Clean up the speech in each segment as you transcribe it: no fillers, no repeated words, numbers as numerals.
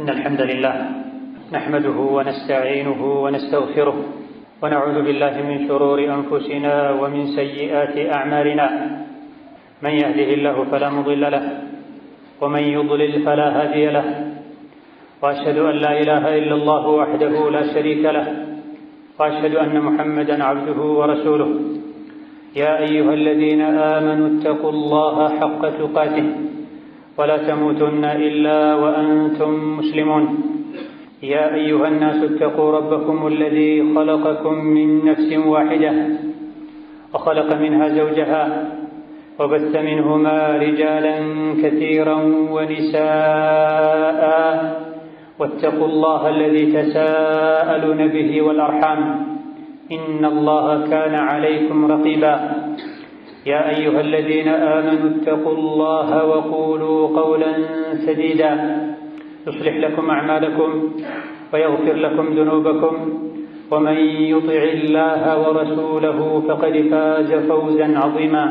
إن الحمد لله نحمده ونستعينه ونستغفره ونعوذ بالله من شرور أنفسنا ومن سيئات أعمالنا. من يهده الله فلا مضل له ومن يضلل فلا هادي له، وأشهد أن لا إله إلا الله وحده لا شريك له، وأشهد أن محمدا عبده ورسوله. يا أيها الذين آمنوا اتقوا الله حق تقاته ولا تموتن إلا وأنتم مسلمون. يا أيها الناس اتقوا ربكم الذي خلقكم من نفس واحدة وخلق منها زوجها وبث منهما رجالا كثيرا ونساء، واتقوا الله الذي تساءلون به والأرحام إن الله كان عليكم رقيبا. يا أيها الذين آمنوا اتقوا الله وقولوا قولا سديدا يصلح لكم أعمالكم ويغفر لكم ذنوبكم، ومن يطع الله ورسوله فقد فاز فوزا عظيما.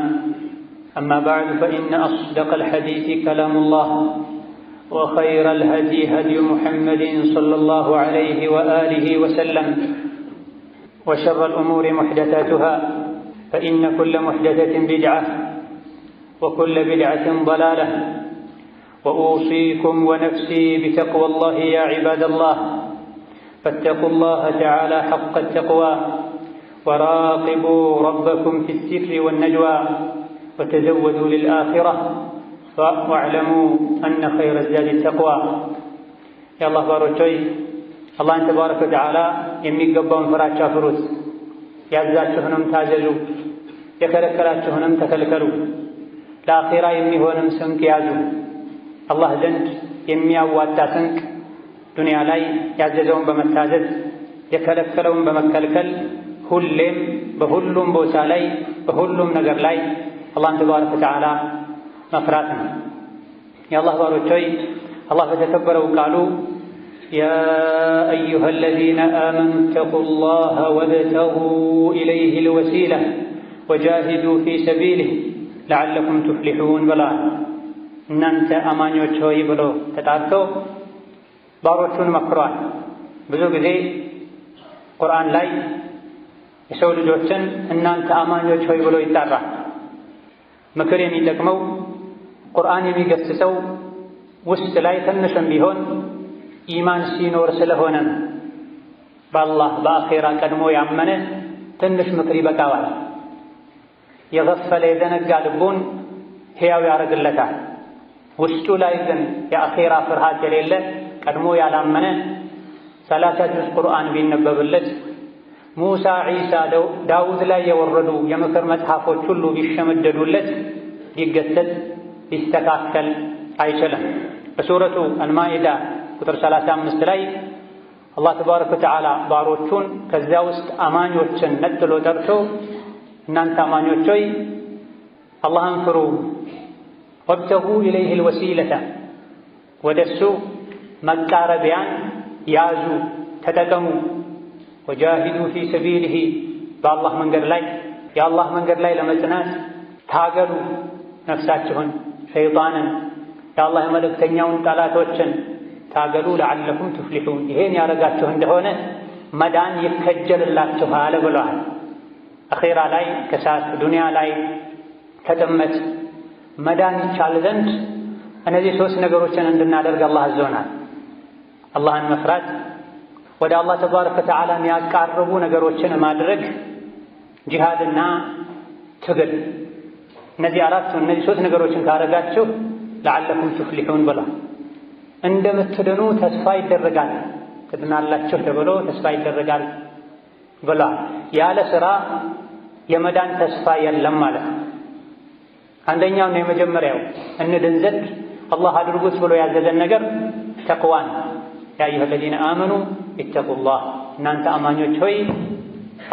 أما بعد، فإن أصدق الحديث كلام الله، وخير الهدي هدي محمد صلى الله عليه وآله وسلم، وشر الأمور محدثاتها، فإن كل محدثة بدعة وكل بدعة ضلالة. وأوصيكم ونفسي بتقوى الله يا عباد الله، فاتقوا الله تعالى حق التقوى، وراقبوا ربكم في السر والنجوى، وتزودوا للآخرة، واعلموا أن خير الزاد التقوى. يا الله باروتوي አላህን ተባረከ ወተዓላ የሚገባውን ፍራቻ ፍሩት፣ ያዛችሁንም ታዘዙ፣ የከለከላችሁንም ተከልከሉ። ለአኺራ የሚሆንም ስንቅ ያዙ። አላህ ዘንድ የሚያዋጣ ስንቅ ዱንያ ላይ ያዘዘውን በመታዘዝ የከለከለውን በመከልከል ሁሌም በሁሉም ቦታ ላይ በሁሉም ነገር ላይ አላህን ተባረከ ወተዓላ መፍራት ነው። የአላህ ባሮች ሆይ አላህ በተከበረው ቃሉ يا أيها الذين آمنوا اتقوا الله وابتغوا إليه الوسيلة وجاهدوا في سبيله لعلكم تفلحون بلا እናንተ አማኞች ሆይ ብሎ ተጣርቶ ባሮቹን መክሯል። ብዙ ጊዜ ቁርአን ላይ የሰው ልጆችን እናንተ አማኞች ሆይ ብሎ ይጣራል። ምክር የሚጠቅመው ቁርአን የሚገስጸው ውስጥ ላይ ትንሽም ቢሆን ኢማን ሲኖር ስለሆነ በአላህ በአኼራ ቀድሞ ያመነ ትንሽ ምክር ይበቃዋል። የገፈለ የዘነጋ ልቡን ሕያው ያደርግለታል። ውስጡ ላይ ግን የአኼራ ፍርሃት የሌለ ቀድሞ ያላመነ 30 ጁዝ ቁርአን ቢነበብለት፣ ሙሳ፣ ዒሳ፣ ዳውድ ላይ የወረዱ የምክር መጽሐፎች ሁሉ ቢሸመደዱለት ሊገሰጽ ሊስተካከል አይችልም። በሱረቱ አልማኢዳ ቁጥር 35 ላይ አላህ ተባረከ ወተዓላ ባሮቹን ከዚያ ውስጥ አማኞችን ነጥሎ ጠርቶ እናንተ አማኞች ሆይ አላህን ፍሩ፣ ወብተጉ ኢለይሂ አልወሲለተ ወደሱ መቃረቢያን ያዙ ተጠቀሙ፣ ወጃሂዱ ፊ ሰቢሊሂ በአላህ መንገድ ላይ የአላህ መንገድ ላይ ለመጽናት ታገሉ፣ ነፍሳችሁን፣ ሸይጣንን፣ የአላህ መልእክተኛውን ጠላቶችን ታገሉ፣ ለዓለኩም ትፍሊሑን ይሄን ያደረጋችሁ እንደሆነ መዳን ይከጀልላችኋል ብለዋል። አኼራ ላይ ከሳት ዱንያ ላይ ከጥመት መዳን ይቻል ዘንድ እነዚህ 3 ነገሮችን እንድናደርግ አላህ አዞናል። አላህን መፍራት፣ ወደ አላህ ተባረከ ወተዓላ የሚያቃርቡ ነገሮችን ማድረግ፣ ጂሃድና ትግል። እነዚህ 3 ነገሮችን ካደረጋችሁ ለዓለኩም ትፍሊሑን ብለዋል። እንደምትድኑ ተስፋ ይደረጋል፣ ትድናላችሁ ተብሎ ተስፋ ይደረጋል ብለዋል። ያለ ሥራ የመዳን ተስፋ የለም ማለት ነው። አንደኛውና የመጀመሪያው እንድን ዘንድ አላህ አድርጉት ብሎ ያዘዘን ነገር ተቅዋን። ያ አዩሃ አለዚነ አመኑ ኢተቁላህ እናንተ አማኞች ሆይ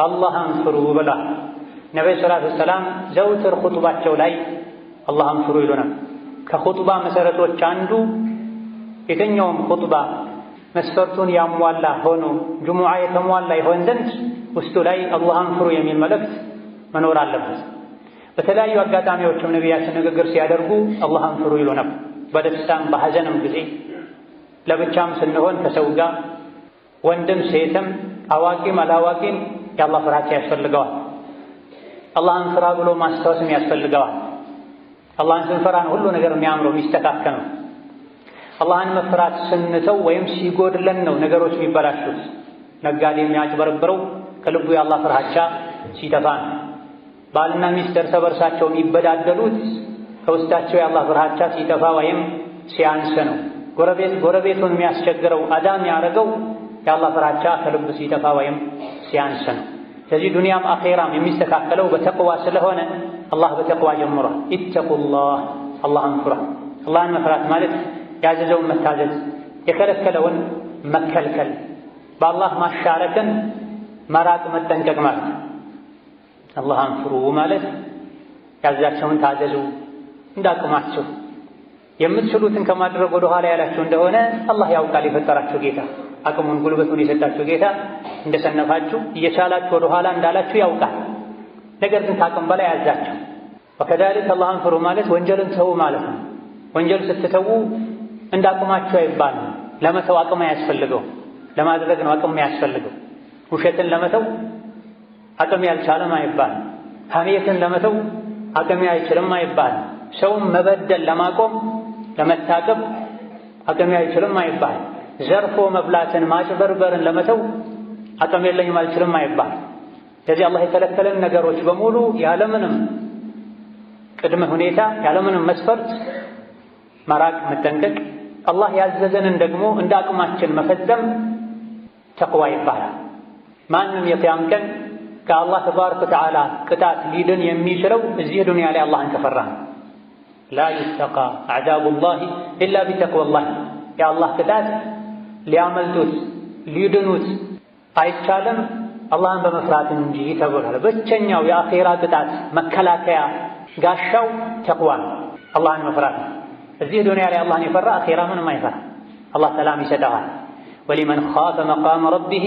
አላህን ፍሩ ብለዋል። ነቢዩ ሰለላሁ ዐለይሂ ወሰለም ዘውትር ኹጥባቸው ላይ አላህን ፍሩ ይሉናል። ከኹጥባ መሰረቶች አንዱ የትኛውም ኹጥባ መስፈርቱን ያሟላ ሆኖ ጁሙዓ የተሟላ ይሆን ዘንድ ውስጡ ላይ አላህን ፍሩ የሚል መልእክት መኖር አለበት። በተለያዩ አጋጣሚዎችም ነቢያችን ንግግር ሲያደርጉ አላህን ፍሩ ይሉ ነበር። በደስታም በሐዘንም ጊዜ ለብቻም ስንሆን ከሰው ጋር ወንድም ሴትም አዋቂም አላዋቂም የአላህ ፍራቻ ያስፈልገዋል። አላህን ፍራ ብሎ ማስታወስም ያስፈልገዋል። አላህን ስንፈራን ሁሉ ነገር የሚያምረው የሚስተካከለው። አላህን መፍራት ስንተው ወይም ሲጎድለን ነው ነገሮች የሚበላሹት። ነጋዴ የሚያጭበረብረው ከልቡ የአላህ ፍራቻ ሲጠፋ ነው። ባልና ሚስት እርስ በርሳቸው የሚበዳደሉት ከውስጣቸው የአላህ ፍራቻ ሲጠፋ ወይም ሲያንስ ነው። ጎረቤቱን የሚያስቸግረው አዳ የሚያደርገው የአላህ ፍራቻ ከልብ ሲጠፋ ወይም ሲያንስ ነው። ስለዚህ ዱንያም አኼራም የሚስተካከለው በተቅዋ ስለሆነ አላህ በተቅዋ ጀምሯል። ኢተቁላህ አላህን ፍራ። አላህን መፍራት ማለት ያዘዘውን መታዘዝ፣ የከለከለውን መከልከል፣ በአላህ ማሻረክን መራቅ መጠንቀቅ ማለት ነው። አላህን ፍሩ ማለት ያዛቸውን ታዘዙ እንዳቅማችሁ። የምትችሉትን ከማድረግ ወደ ኋላ ያላችሁ እንደሆነ አላህ ያውቃል። የፈጠራችሁ ጌታ አቅሙን ጉልበቱን የሰጣችሁ ጌታ እንደሰነፋችሁ እየቻላችሁ ወደ ኋላ እንዳላችሁ ያውቃል። ነገር ግን ከአቅም በላይ ያዛችሁ። ወከዛሊክ አላህን ፍሩ ማለት ወንጀልን ተው ማለት ነው። ወንጀል ስትተዉ እንዳቅማችሁ አይባልም። ለመተው አቅም አያስፈልገው፣ ለማድረግ ነው አቅም ያስፈልገው። ውሸትን ለመተው አቅም ያልቻለም አይባልም። ሐሜትን ለመተው አቅም አይችልም አይባልም። ሰውን መበደል ለማቆም ለመታቀብ አቅም አይችልም አይባልም። ዘርፎ መብላትን ማጭበርበርን ለመተው አቅም የለኝም አልችልም አይባልም። ስለዚህ አላህ የከለከለን ነገሮች በሙሉ ያለምንም ቅድመ ሁኔታ ያለምንም መስፈርት መራቅ መጠንቀቅ፣ አላህ ያዘዘንን ደግሞ እንደ አቅማችን መፈጸም ተቅዋ ይባላል። ማንም የቂያም ቀን ከአላህ ተባረከ ወተዓላ ቅጣት ሊድን የሚችለው እዚህ ዱንያ ላይ አላህን ከፈራ ነው። ላ ዩተቃ አዕዛቡላሂ ኢላ ቢተቅዋላህ። የአላህ ቅጣት ሊያመልጡት ሊድኑት አይቻልም አላህን በመፍራት እንጂ ተብሏል። ብቸኛው የአኼራ ቅጣት መከላከያ ጋሻው ተቅዋ ነው፣ አላህን መፍራት ነው። እዚህ ዱንያ ላይ አላህን የፈራ አኼራ ምንም አይፈራ፣ አላህ ሰላም ይሰጠዋል። ወሊመን ኻፈ መቃመ ረቢሂ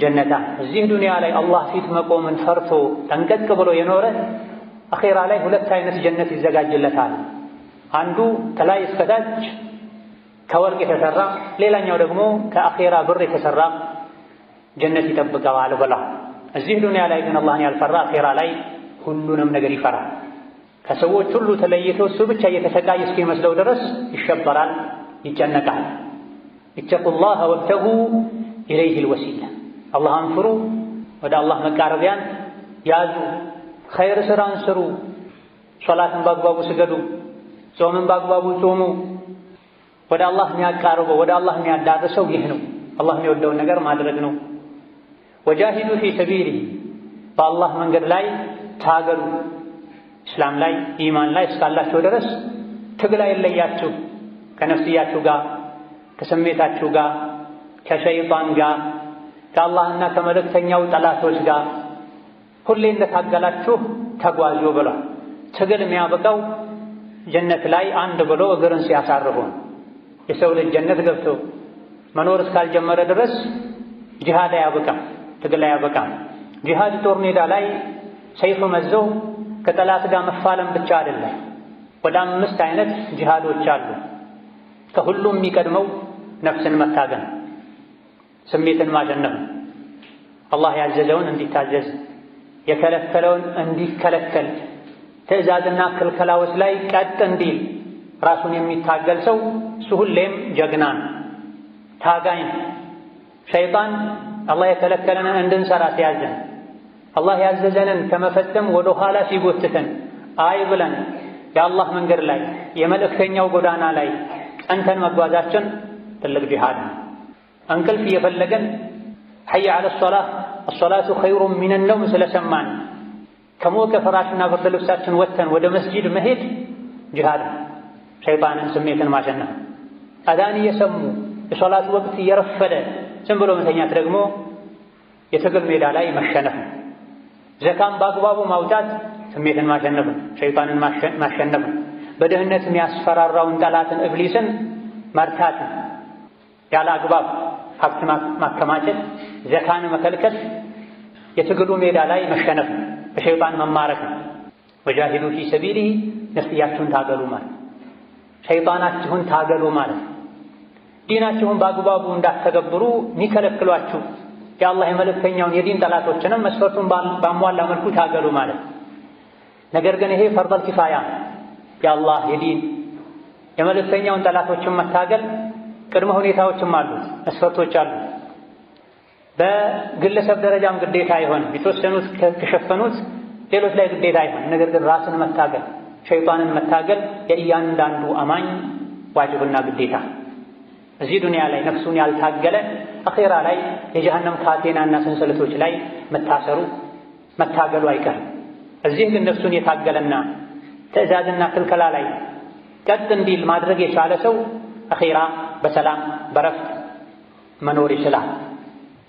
ጀነታን። እዚህ ዱንያ ላይ አላህ ፊት መቆምን ፈርቶ ጠንቀቅ ብሎ የኖረ አኼራ ላይ ሁለት አይነት ጀነት ይዘጋጅለታል። አንዱ ከላይ እስከታች ከወርቅ የተሰራ፣ ሌላኛው ደግሞ ከአኼራ ብር የተሰራ ጀነት ይጠብቀዋል ብላ። እዚህ ዱንያ ላይ ግን አላህን ያልፈራ አኼራ ላይ ሁሉንም ነገር ይፈራል። ከሰዎች ሁሉ ተለይቶ እሱ ብቻ እየተሰቃየ እስኪመስለው ድረስ ይሸበራል፣ ይጨነቃል። ኢተቁላህ ወብተጉ ኢለይሂል ወሲላ። አላህን ፍሩ፣ ወደ አላህ መቃረቢያን ያዙ፣ ኸይር ስራን ስሩ፣ ሶላትን በአግባቡ ስገዱ፣ ጾምን በአግባቡ ጾሙ። ወደ አላህ የሚያቃርበው ወደ አላህ የሚያዳርሰው ይህ ነው። አላህ የሚወደውን ነገር ማድረግ ነው። ወጃሂዱ ፊ ሰቢሊሂ፣ በአላህ መንገድ ላይ ታገሉ። እስላም ላይ ኢማን ላይ እስካላችሁ ድረስ ትግል አይለያችሁ። ከነፍስያችሁ ጋር፣ ከስሜታችሁ ጋር፣ ከሸይጣን ጋር፣ ከአላህና ከመልእክተኛው ጠላቶች ጋር ሁሌ እንደታገላችሁ ተጓዙ ብሏል። ትግል የሚያበቃው ጀነት ላይ አንድ ብሎ እግርን ሲያሳርፉ። የሰው ልጅ ጀነት ገብቶ መኖር እስካልጀመረ ድረስ ጂሃድ አያበቃም፣ ትግል አያበቃም። ጂሃድ ጦር ሜዳ ላይ ሰይፍ መዞ ከጠላት ጋር መፋለም ብቻ አይደለም። ወደ 5 አይነት ጂሃዶች አሉ። ከሁሉም የሚቀድመው ነፍስን መታገል፣ ስሜትን ማሸነፍ፣ አላህ ያዘዘውን እንዲታዘዝ የከለከለውን እንዲከለከል፣ ትዕዛዝና ክልከላዎች ላይ ቀጥ እንዲል ራሱን የሚታገል ሰው እሱ ሁሌም ጀግና ነው፣ ታጋኝ ነው። ሸይጣን አላህ የከለከለንን እንድንሰራ ሲያዘን፣ አላህ ያዘዘንን ከመፈጸም ወደ ኋላ ሲጎትተን አይ ብለን የአላህ መንገድ ላይ የመልእክተኛው ጎዳና ላይ ጸንተን መጓዛችን ትልቅ ጂሃድ ነው። እንቅልፍ እየፈለገን ሐይ ዐለ ሶላህ አሶላቱ ኸይሩን ሚነ ነውም ስለሰማን ከሞቀ ፍራሽና ብርድ ልብሳችን ወጥተን ወደ መስጂድ መሄድ ጂሃድ ነው። ሸይጣንን ስሜትን ማሸነፍ። አዛን እየሰሙ የሶላት ወቅት እየረፈደ ዝም ብሎ መተኛት ደግሞ የትግል ሜዳ ላይ መሸነፍ ነው። ዘካም በአግባቡ ማውጣት ስሜትን ማሸነፍ ነው፣ ሸይጣንን ማሸነፍ ነው። በድህነት የሚያስፈራራውን ጠላትን እብሊስን መርታት ነው። ያለ አግባብ ሀብት ማከማቸት፣ ዘካን መከልከል የትግሉ ሜዳ ላይ መሸነፍ ነው፣ በሸይጣን መማረክ ነው። ወጃሂዱ ፊ ሰቢሊሂ ነፍስያችሁን ታገሉ ማለት፣ ሸይጣናችሁን ታገሉ ማለት። ዲናችሁን በአግባቡ እንዳትተገብሩ የሚከለክሏችሁ የአላህ የመልእክተኛውን የዲን ጠላቶችንም መስፈርቱን ባሟላ መልኩ ታገሉ ማለት። ነገር ግን ይሄ ፈርደል ኪፋያ የአላህ የዲን የመልእክተኛውን ጠላቶችን መታገል ቅድመ ሁኔታዎችም አሉት፣ መስፈርቶች አሉት። በግለሰብ ደረጃም ግዴታ አይሆንም። የተወሰኑት ከሸፈኑት ሌሎች ላይ ግዴታ አይሆንም። ነገር ግን ራስን መታገል ሸይጣንን መታገል የእያንዳንዱ አማኝ ዋጅብና ግዴታ። እዚህ ዱንያ ላይ ነፍሱን ያልታገለ አኼራ ላይ የጀሃነም ካቴናና ሰንሰለቶች ላይ መታገሉ አይቀርም። እዚህ ግን ነፍሱን የታገለና ትዕዛዝና ክልከላ ላይ ቀጥ እንዲል ማድረግ የቻለ ሰው አኼራ በሰላም በረፍት መኖር ይችላል።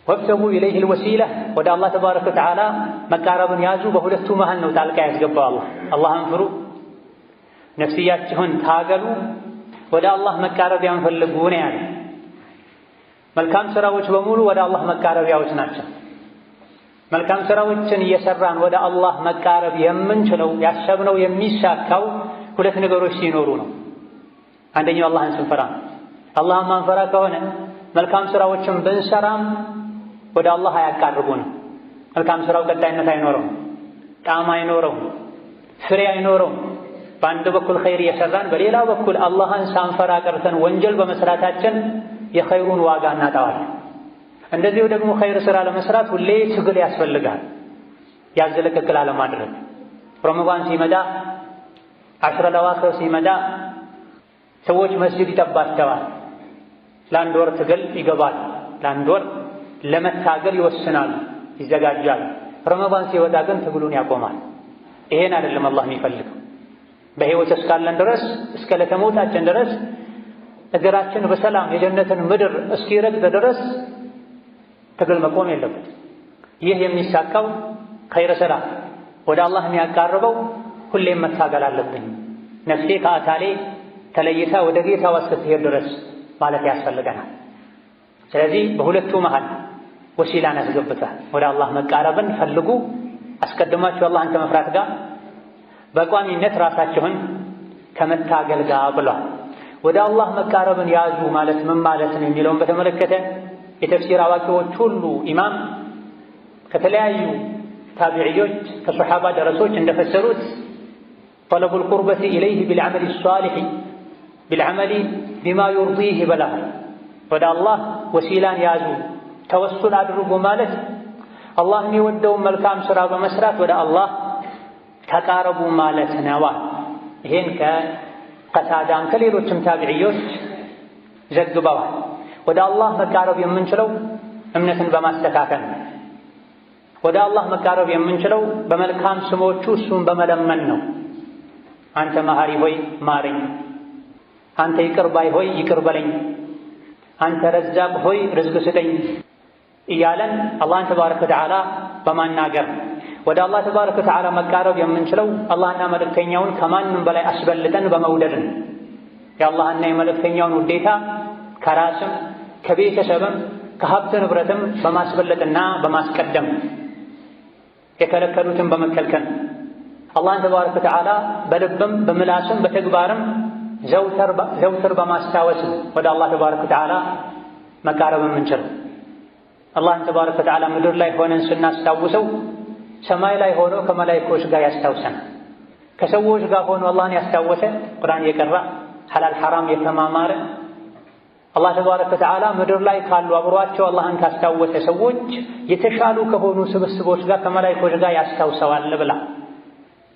ወብተጉ ኢለይሂል ወሲላ ወደ አላህ ተባረከ ወተዓላ መቃረብን ያዙ። በሁለቱ መሃል ነው ጣልቃ ያስገባው አላህን ፍሩ፣ ነፍስያችሁን ታገሉ፣ ወደ አላህ መቃረቢያን ፈልጉ ነው ያለ። መልካም ስራዎች በሙሉ ወደ አላህ መቃረቢያዎች ናቸው። መልካም ስራዎችን እየሰራን ወደ አላህ መቃረብ የምንችለው ያሰብነው የሚሳካው ሁለት ነገሮች ሲኖሩ ነው። አንደኛው አላህን ስንፈራ፣ አላህን ማንፈራ ከሆነ መልካም ስራዎችን ብንሰራም ወደ አላህ አያቃርቡንም። መልካም ስራው ቀጣይነት አይኖረውም፣ ጣዕም አይኖረውም፣ ፍሬ አይኖረውም። በአንድ በኩል ኸይር እየሰራን በሌላ በኩል አላህን ሳንፈራ ቀርተን ወንጀል በመስራታችን የኸይሩን ዋጋ እናጣዋለን። እንደዚሁ ደግሞ ኸይር ስራ ለመስራት ሁሌ ትግል ያስፈልጋል። ያዘለቀቅል አለማድረግ ረመዳን ሲመጣ አሽረል አዋኺር ሲመጣ ሰዎች መስጂድ ይጠባቸዋል። ለአንድ ወር ትግል ይገባል። ለአንድ ወር ለመታገል ይወስናሉ፣ ይዘጋጃሉ። ረመዳን ሲወጣ ግን ትግሉን ያቆማል። ይሄን አይደለም አላህ የሚፈልገው። በህይወት እስካለን ድረስ እስከ ለተሞታችን ድረስ እግራችን በሰላም የጀነትን ምድር እስኪረግጥ ድረስ ትግል መቆም የለበት። ይህ የሚሳካው ኸይር ስራ ወደ አላህ የሚያቃርበው ሁሌም መታገል አለብኝ፣ ነፍሴ ከአካሌ ተለይታ ወደ ጌታዋ እስክትሄድ ድረስ ማለት ያስፈልገናል። ስለዚህ በሁለቱ መሃል ወሲላን አስገብተህ ወደ አላህ መቃረብን ፈልጉ። አስቀድማችሁ አላህን ከመፍራት ጋር በቋሚነት ራሳችሁን ከመታገል ጋር ብሏል። ወደ አላህ መቃረብን ያዙ ማለት ምን ማለት ነው የሚለውን በተመለከተ የተፍሲር አዋቂዎች ሁሉ ኢማም ከተለያዩ ታቢዕዮች ከሶሓባ ደረሶች እንደፈሰሩት ጠለቡል ቁርበቲ ኢለይህ ቢልዓመሊ ሷሊሕ ቢልዓመሊ ቢማ ዩርዲህ በላል። ወደ አላህ ወሲላን ያዙ ተወሱል አድርጎ ማለት አላህ የሚወደውን መልካም ሥራ በመስራት ወደ አላህ ተቃረቡ ማለት ነው። ይሄን ከቀታዳም ከሌሎችም ታቢዕዮች ዘግበዋል። ወደ አላህ መቃረብ የምንችለው እምነትን በማስተካከል ነው። ወደ አላህ መቃረብ የምንችለው በመልካም ስሞቹ እሱን በመለመን ነው። አንተ መሐሪ ሆይ ማረኝ፣ አንተ ይቅር ባይ ሆይ ይቅር በለኝ፣ አንተ ረዛቅ ሆይ ርዝቅ ስጠኝ እያለን አላህን ተባረከ ወተዓላ በማናገር ወደ አላህ ተባረከ ወተዓላ መቃረብ የምንችለው አላህና መልእክተኛውን ከማንም በላይ አስበልጠን በመውደድ ነው። የአላህና የመልእክተኛውን ውዴታ ከራስም ከቤተሰብም ከሀብት ንብረትም በማስበለጥና በማስቀደም የከለከሉትን በመከልከል አላህን ተባረከ ወተዓላ በልብም በምላስም በተግባርም ዘውትር በማስታወስ ወደ አላህ ተባረከ ወተዓላ መቃረብ የምንችለው። አላህን ተባረከ ወተዓላ ምድር ላይ ሆነን ስናስታውሰው ሰማይ ላይ ሆኖ ከመላኢኮች ጋር ያስታውሰናል። ከሰዎች ጋር ሆኖ አላህን ያስታወሰ ቁርአን የቀራ ሐላል ሐራም የተማማረ አላህ ተባረከ ወተዓላ ምድር ላይ ካሉ አብሯቸው አላህን ካስታወሰ ሰዎች የተሻሉ ከሆኑ ስብስቦች ጋር ከመላኢኮች ጋር ያስታውሰዋል ብላ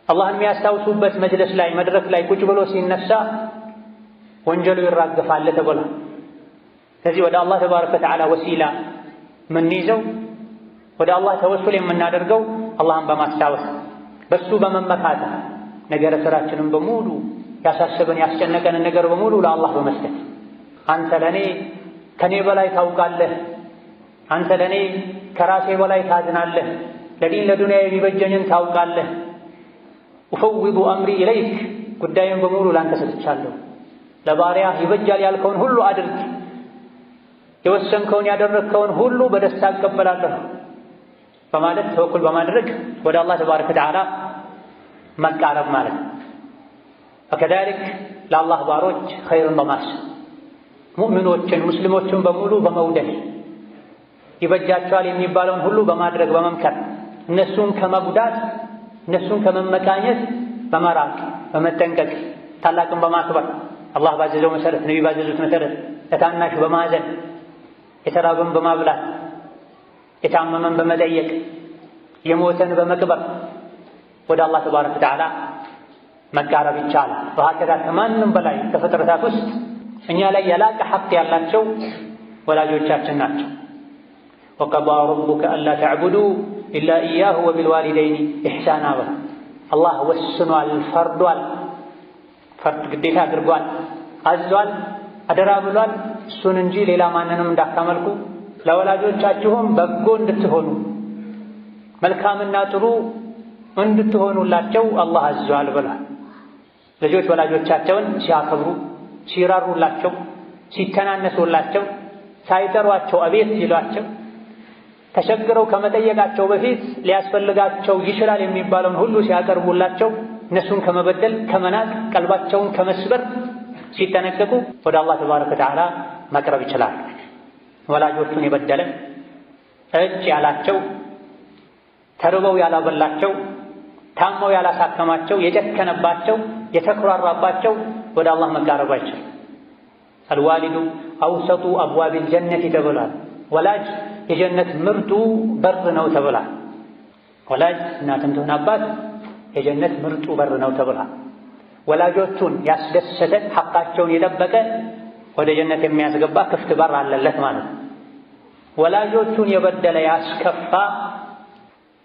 አላህን የሚያስታውሱበት መጅለስ ላይ መድረክ ላይ ቁጭ ብሎ ሲነሳ ወንጀሉ ይራገፋል ተብሏል። ስለዚህ ወደ አላህ ተባረከ ወተዓላ ወሲላ ምንይዘው ወደ አላህ ተወሱል የምናደርገው አላህን በማስታወስ በሱ በመመካት ነገረ ስራችንን በሙሉ ያሳሰበን ያስጨነቀንን ነገር በሙሉ ለአላህ በመስጠት አንተ ለኔ ከኔ በላይ ታውቃለህ፣ አንተ ለኔ ከራሴ በላይ ታዝናለህ፣ ለዲን ለዱንያ የሚበጀኝን ታውቃለህ፣ ኡፈውዱ አምሪ ኢለይክ ጉዳዩን በሙሉ ላንተ ሰጥቻለሁ፣ ለባሪያ ይበጃል ያልከውን ሁሉ አድርግ፣ የወሰንከውን ያደረግከውን ሁሉ በደስታ እቀበላለሁ በማለት ተወኩል በማድረግ ወደ አላህ ተባረከ ወተዓላ መቃረብ ማለት ነው። ወከዛሊክ ለአላህ ባሮች ኸይርን በማሰብ ሙእሚኖችን ሙስሊሞችን በሙሉ በመውደድ ይበጃቸዋል የሚባለውን ሁሉ በማድረግ በመምከር እነሱን ከመጉዳት እነሱን ከመመቃኘት በመራቅ በመጠንቀቅ ታላቅን በማክበር አላህ ባዘዘው መሰረት ነብዩ ባዘዙት መሰረት ለታናሽ በማዘን የተራበን በማብላት የታመመን በመጠየቅ የሞተን በመቅበር ወደ አላህ ተባረከ ወተዓላ መቃረብ ይቻላል። በሀከዛ ከማንም በላይ ከፍጥረታት ውስጥ እኛ ላይ የላቀ ሐቅ ያላቸው ወላጆቻችን ናቸው። ወቀዷ ረቡከ አላ ተዕቡዱ ኢላ ኢያሁ ወቢልዋሊደይኒ ኢሕሳና በል አላህ ወስኗል፣ ፈርዷል፣ ፈርድ ግዴታ አድርጓል፣ አዟል፣ አደራ ብሏል። እሱን እንጂ ሌላ ማንንም እንዳታመልኩ ለወላጆቻችሁም በጎ እንድትሆኑ መልካምና ጥሩ እንድትሆኑላቸው አላህ አዟል ብሏል። ልጆች ወላጆቻቸውን ሲያከብሩ ሲራሩላቸው ሲተናነሱላቸው ሳይጠሯቸው አቤት ሲሏቸው ተቸግረው ከመጠየቃቸው በፊት ሊያስፈልጋቸው ይችላል የሚባለውን ሁሉ ሲያቀርቡላቸው እነሱን ከመበደል ከመናቅ ቀልባቸውን ከመስበር ሲጠነቀቁ ወደ አላህ ተባረከ ወተዓላ መቅረብ ይችላል። ወላጆቹን የበደለ እጅ ያላቸው ተርበው ያላበላቸው ታመው ያላሳከማቸው የጨከነባቸው የተኩራራባቸው ወደ አላህ መቃረብ አይችልም። አልዋሊዱ አውሰጡ አብዋቢል ጀነቲ ተብሏል። ወላጅ የጀነት ምርጡ በር ነው ተብሏል። ወላጅ እናትም ትሁን አባት የጀነት ምርጡ በር ነው ተብሏል። ወላጆቹን ያስደሰተ ሐቃቸውን የጠበቀ ወደ ጀነት የሚያስገባ ክፍት በር አለለት ማለት ነው። ወላጆቹን የበደለ ያስከፋ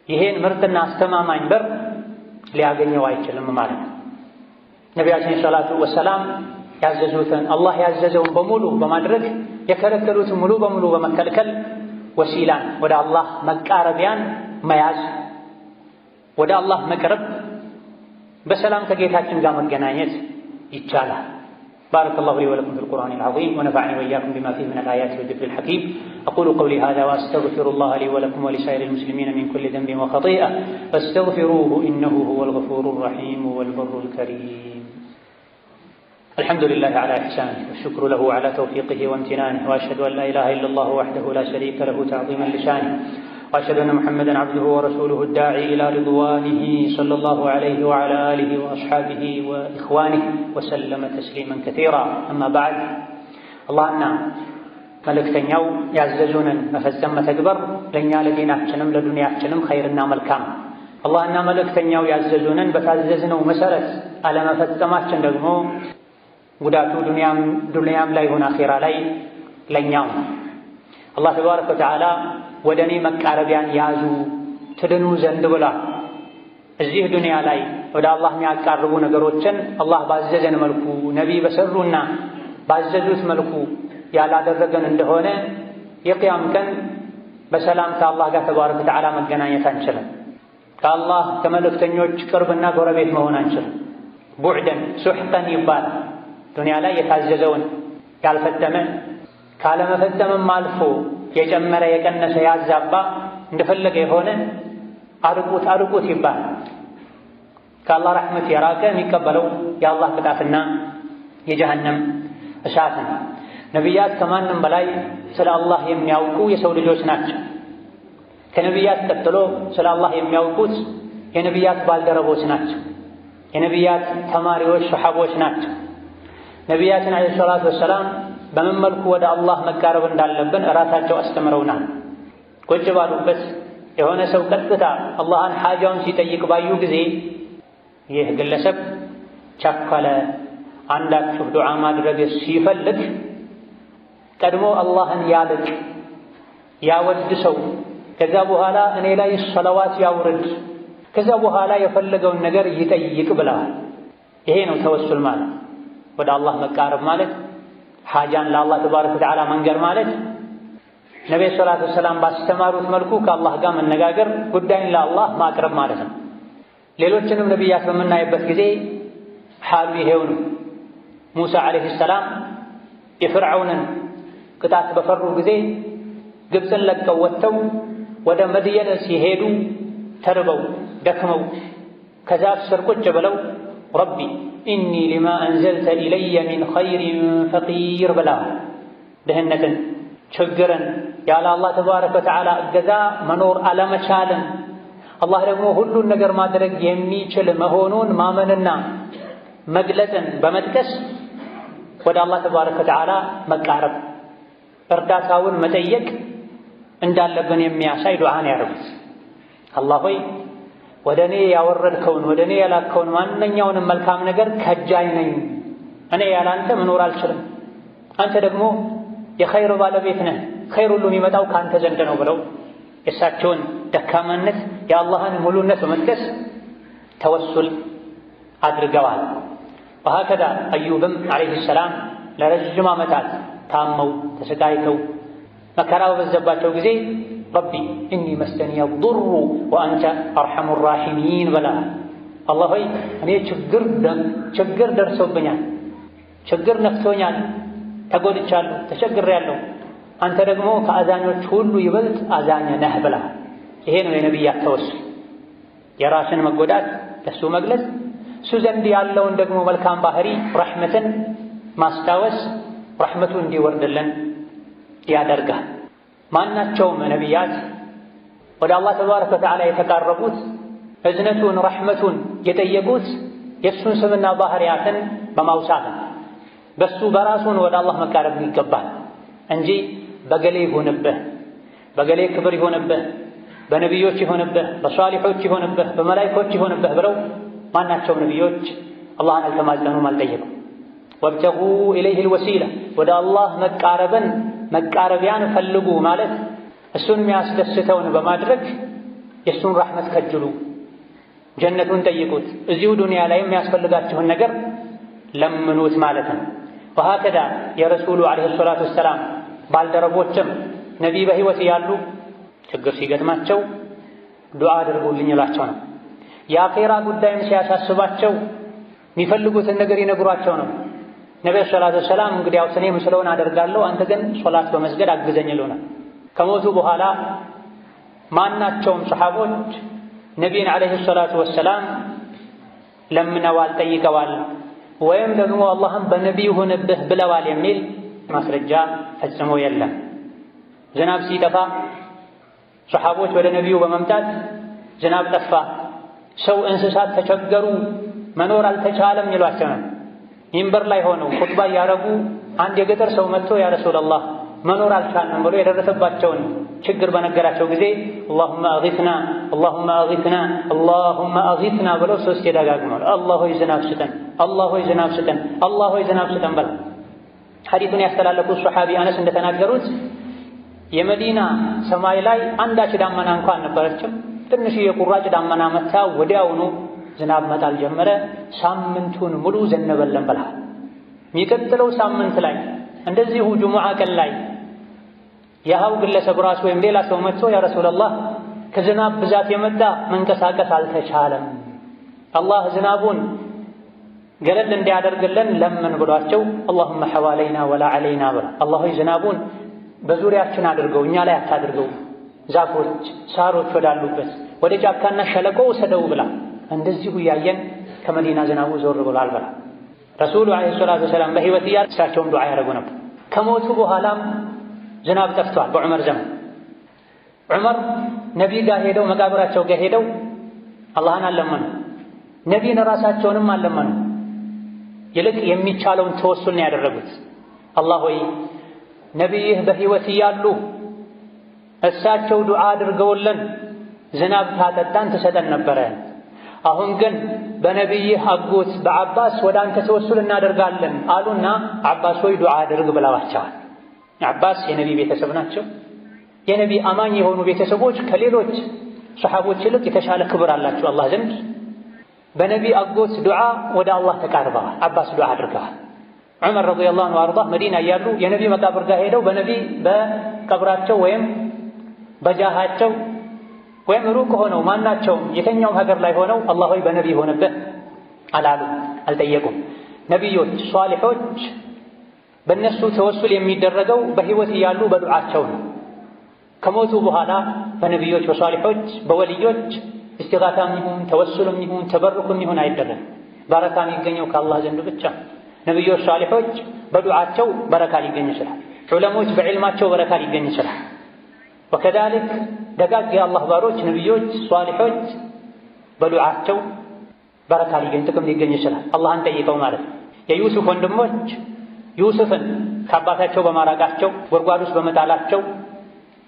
ይሄን ምርጥና አስተማማኝ በር ሊያገኘው አይችልም ማለት ነው። ነቢያችን ሰላቱ ወሰላም ያዘዙትን አላህ ያዘዘውን በሙሉ በማድረግ የከለከሉትን ሙሉ በሙሉ በመከልከል ወሲላን ወደ አላህ መቃረቢያን መያዝ ወደ አላህ መቅረብ በሰላም ከጌታችን ጋር መገናኘት ይቻላል። بارك الله لي ولكم في القرآن العظيم ونفعني وإياكم بما فيه من الآيات والذكر الحكيم أقول قولي هذا وأستغفر الله لي ولكم ولسائر المسلمين من كل ذنب وخطيئة فاستغفروه إنه هو الغفور الرحيم والبر الكريم. الحمد لله على إحسانه والشكر له على توفيقه وامتنانه وأشهد أن لا إله إلا الله وحده لا شريك له تعظيما لشانه وأشهد أن محمدًا عبده ورسوله الداعي إلى رضوانه صلى الله عليه وعلى آله وأصحابه وإخوانه وسلم تسليما كثيرا. أما بعد اللهنا ملكتنياو يعززونا مفزم تكبر لنيا لديناتنا لدنياتنا خيرنا ملكام اللهنا ملكتنياو يعززونا بتعززنا ومسألة على مفزماتنا دغمو ጉዳቱ ዱንያም ላይ ሆነ አኺራ ላይ ለኛው አላህ ተባረከ ወተዓላ ወደኔ መቃረቢያን ያዙ ትድኑ ዘንድ ብላ እዚህ ዱንያ ላይ ወደ አላህ የሚያቃርቡ ነገሮችን አላህ ባዘዘን መልኩ ነብይ በሰሩና ባዘዙት መልኩ ያላደረገን እንደሆነ የቂያም ቀን በሰላም ከአላህ ጋር ተባረከ ወተዓላ መገናኘት አንችልም። ከአላህ ከመልእክተኞች ቅርብና ጎረቤት መሆን አንችልም። ቡዕደን ሱሕቀን ይባላል። ዱንያ ላይ የታዘዘውን ያልፈጸመ ካለመፈጸምም አልፎ የጨመረ የቀነሰ ያዛባ እንደፈለገ የሆነ አርቁት ይባላል። ከአላህ ረሕመት የራቀ የሚቀበለው የአላህ ቅጣትና የጀሃነም እሳት ነው። ነቢያት ከማንም በላይ ስለ አላህ የሚያውቁ የሰው ልጆች ናቸው። ከነቢያት ቀጥሎ ስለ አላህ የሚያውቁት የነቢያት ባልደረቦች ናቸው። የነቢያት ተማሪዎች ሰሓቦች ናቸው። ነቢያችን ዓለይሂ ሰላቱ ወሰላም በምን መልኩ ወደ አላህ መቃረብ እንዳለብን እራሳቸው አስተምረውናል። ቁጭ ባሉበት የሆነ ሰው ቀጥታ አላህን ሓጃውን ሲጠይቅ ባዩ ጊዜ ይህ ግለሰብ ቸኮለ፣ አንዳችሁ ዱዓ ማድረግ ሲፈልግ ቀድሞ አላህን ያልቅ ያወድሰው፣ ከዛ በኋላ እኔ ላይ ሰለዋት ያውርድ፣ ከዛ በኋላ የፈለገውን ነገር ይጠይቅ ብለዋል። ይሄ ነው ተወሱል ማለት። ወደ አላህ መቃረብ ማለት ሓጃን ለአላህ ተባረከ ወተዓላ መንገር ማለት ነብዩ ሰለላሁ ዐለይሂ ወሰለም ባስተማሩት መልኩ ከአላህ ጋር መነጋገር ጉዳይን ለአላህ ማቅረብ ማለት ነው። ሌሎችንም ነቢያት በምናይበት ጊዜ ሓሉ ይሄው ነው። ሙሳ ዐለይሂ ሰላም የፍርዓውንን ቅጣት በፈሩ ጊዜ ግብፅን ለቀው ወጥተው ወደ መድየን ሲሄዱ ተርበው ደክመው ከዛፍ ስር ቁጭ ብለው ረቢ ኢኒ ሊማ አንዘልተ ኢለየ ሚን ኸይሪን ፈቂር ብለዋል። ድህነትን፣ ችግርን፣ ያለ አላህ ተባረከ ወተዓላ እገዛ መኖር አለመቻልን፣ አላህ ደግሞ ሁሉን ነገር ማድረግ የሚችል መሆኑን ማመንና መግለጽን በመጥቀስ ወደ አላህ ተባረከ ወተዓላ መቃረብ፣ እርዳታውን መጠየቅ እንዳለብን የሚያሳይ ዱዓን ያደርጉት። አላህ ሆይ ወደ እኔ ያወረድከውን ወደ እኔ ያላከውን ማንኛውንም መልካም ነገር ከጃይ ነኝ፣ እኔ ያላንተ መኖር አልችልም፣ አንተ ደግሞ የኸይር ባለቤት ነህ፣ ኸይር ሁሉ የሚመጣው ከአንተ ዘንድ ነው ብለው የእሳቸውን ደካማነት የአላህን ሙሉነት በመጥቀስ ተወሱል አድርገዋል። ወሀከዛ አዩብም ዓለይሂ ሰላም ለረጅም ዓመታት ታመው ተሰቃይተው መከራ በበዛባቸው ጊዜ ረቢ ኢኒ መስደኒየ ዱሩ ወአንተ አርሐሙ ራሒሚን በላ አላህ ሆይ እኔ ችግር ደርሶብኛል፣ ችግር ነክቶኛል፣ ተጎድቻለሁ፣ ተቸግሬያለሁ፣ አንተ ደግሞ ከአዛኞች ሁሉ ይበልጥ አዛኝ ነህ ብላ። ይሄ ነው የነቢያት ተወሱል። የራስን መጎዳት ለሱ መግለጽ፣ እሱ ዘንድ ያለውን ደግሞ መልካም ባህሪ ረሕመትን ማስታወስ ረሕመቱ እንዲወርድልን ያደርጋል። ማናቸውም ነቢያት ወደ አላህ ተባረከ ወተዓላ የተቃረቡት እዝነቱን ረሕመቱን የጠየቁት የእሱን ስምና ባህሪያትን በማውሳት ነው። በሱ በራሱን ወደ አላህ መቃረብ ይገባል እንጂ በገሌ ይሁንብህ፣ በገሌ ክብር ይሁንብህ፣ በነቢዮች ይሁንብህ፣ በሷሊሖች ይሁንብህ፣ በመላኢኮች ይሁንብህ ብለው ማናቸውም ነቢዮች አላህን አልተማጸኑም፣ አልጠየቁም። ወብተጉ ኢለይሂል ወሲላ ወደ አላህ መቃረቢያን ፈልጉ ማለት እሱን የሚያስደስተውን በማድረግ የእሱን ረሕመት ከጅሉ፣ ጀነቱን ጠይቁት፣ እዚሁ ዱንያ ላይ የሚያስፈልጋችሁን ነገር ለምኑት ማለት ነው። ወሀከዛ የረሱሉ ዓለይሂ ሰላቱ ወሰላም ባልደረቦችም ነቢይ በሕይወት እያሉ ችግር ሲገጥማቸው ዱዓ አድርጉልኝ ይላቸው ነው። የአኼራ ጉዳይም ሲያሳስባቸው የሚፈልጉትን ነገር ይነግሯቸው ነው። ነቢዩ ሰላቱ ወሰላም እንግዲያውስ እኔ የምችለውን አደርጋለሁ፣ አንተ ግን ሶላት በመስገድ አግዘኝ ይሉናል። ከሞቱ በኋላ ማናቸውም ሰሓቦች ነቢይን ዓለይሂ ሰላቱ ወሰላም ለምነዋል፣ ጠይቀዋል፣ ወይም ደግሞ አላህም በነቢይ ሁንብህ ብለዋል የሚል ማስረጃ ፈጽሞ የለም። ዝናብ ሲጠፋ ሰሓቦች ወደ ነቢዩ በመምጣት ዝናብ ጠፋ፣ ሰው እንስሳት ተቸገሩ፣ መኖር አልተቻለም ይሏቸው ነው። ሚንበር ላይ ሆነው ኹጥባ እያረጉ አንድ የገጠር ሰው መጥቶ ያ ረሱለላህ መኖር አልቻልንም ብሎ የደረሰባቸውን ችግር በነገራቸው ጊዜ አላሁመ አጊትና አላሁመ አጊትና አላሁመ አጊትና ብለው ሶስት ደጋግመዋል። አላህ ሆይ ዝናብ ስጠን፣ አላህ ሆይ ዝናብ ስጠን፣ አላህ ሆይ ዝናብ ስጠን በል። ሐዲሱን ያስተላለፉት ሱሐቢ አነስ እንደተናገሩት የመዲና ሰማይ ላይ አንዳች ዳመና እንኳን አልነበረችም። ትንሽዬ ቁራጭ ዳመና መታ ወዲያውኑ ዝናብ መጣል ጀመረ። ሳምንቱን ሙሉ ዘነበለን ብለሃል። የሚቀጥለው ሳምንት ላይ እንደዚሁ ጁሙዓ ቀን ላይ ያው ግለሰብ ራሱ ወይም ሌላ ሰው መጥቶ ያ ረሱላህ ከዝናብ ብዛት የመጣ መንቀሳቀስ አልተቻለም፣ አላህ ዝናቡን ገለል እንዲያደርግልን ለምን ብሏቸው አላሁመ ሐዋለይና ወላ ዐለይና ብላ አላህ ሆይ ዝናቡን በዙሪያችን አድርገው እኛ ላይ አታድርገው፣ ዛፎች ሳሮች ወዳሉበት ወደ ጫካና ሸለቆ ውሰደው ብላ እንደዚሁ እያየን ከመዲና ዝናቡ ዞር ብሏል ብላ ረሱሉ ዓለይሂ ሰላቱ ወሰላም በሕይወት እያሉ እሳቸውም ዱዓ ያደርጉ ነበር። ከሞቱ በኋላም ዝናብ ጠፍቷል። በዑመር ዘመን ዑመር ነቢይ ጋር ሄደው መቃብራቸው ጋር ሄደው አላህን አለመኑ፣ ነቢይን ራሳቸውንም አለመኑ። ይልቅ የሚቻለውን ተወሱል ነው ያደረጉት። አላህ ሆይ ነቢይህ በሕይወት እያሉ እሳቸው ዱዓ አድርገውልን ዝናብ ታጠጣን ትሰጠን ነበረ። አሁን ግን በነቢይህ አጎት በዓባስ ወደ አንተ ተወሱል እናደርጋለን አሉና ዓባስ ሆይ ዱዓ አድርግ ብለዋቸዋል። ዓባስ የነቢይ ቤተሰብ ናቸው። የነቢይ አማኝ የሆኑ ቤተሰቦች ከሌሎች ሰሓቦች ይልቅ የተሻለ ክብር አላቸው አላህ ዘንድ። በነቢይ አጎት ዱዓ ወደ አላህ ተቃርበዋል። ዓባስ ዱዓ አድርገዋል። ዑመር ረዲየላሁ ዐንሁ ወአርዳህ መዲና እያሉ የነቢይ መቃብር ጋር ሄደው በነቢይ በቀብራቸው ወይም በጃሃቸው ወይም ሩቅ ሆነው ማናቸውም የተኛውም ሀገር ላይ ሆነው አላህ ሆይ በነቢይ ሆነብህ አላሉ፣ አልጠየቁም። ነቢዮች ሷሊሖች በእነሱ ተወሱል የሚደረገው በሕይወት እያሉ በዱዓቸው ነው። ከሞቱ በኋላ በነቢዮች በሷሊሖች በወልዮች እስቲጋታም ይሁን ተወሱልም ይሁን ተበሩክም ይሁን አይደረግም። በረካ የሚገኘው ከአላህ ዘንድ ብቻ። ነቢዮች ሷሊሖች በዱዓቸው በረካ ሊገኝ ይችላል። ዑለሞች በዕልማቸው በረካ ሊገኝ ይችላል። ወከዛሊክ ደጋግ የአላህ ባሮች ነቢዮች ሷሊሖች በዱዓቸው በረካ ሊገኝ ጥቅም ሊገኝ ይችላል። አላህን ጠይቀው ማለት ነው። የዩሱፍ ወንድሞች ዩሱፍን ከአባታቸው በማራቃቸው ጉድጓድ ውስጥ በመጣላቸው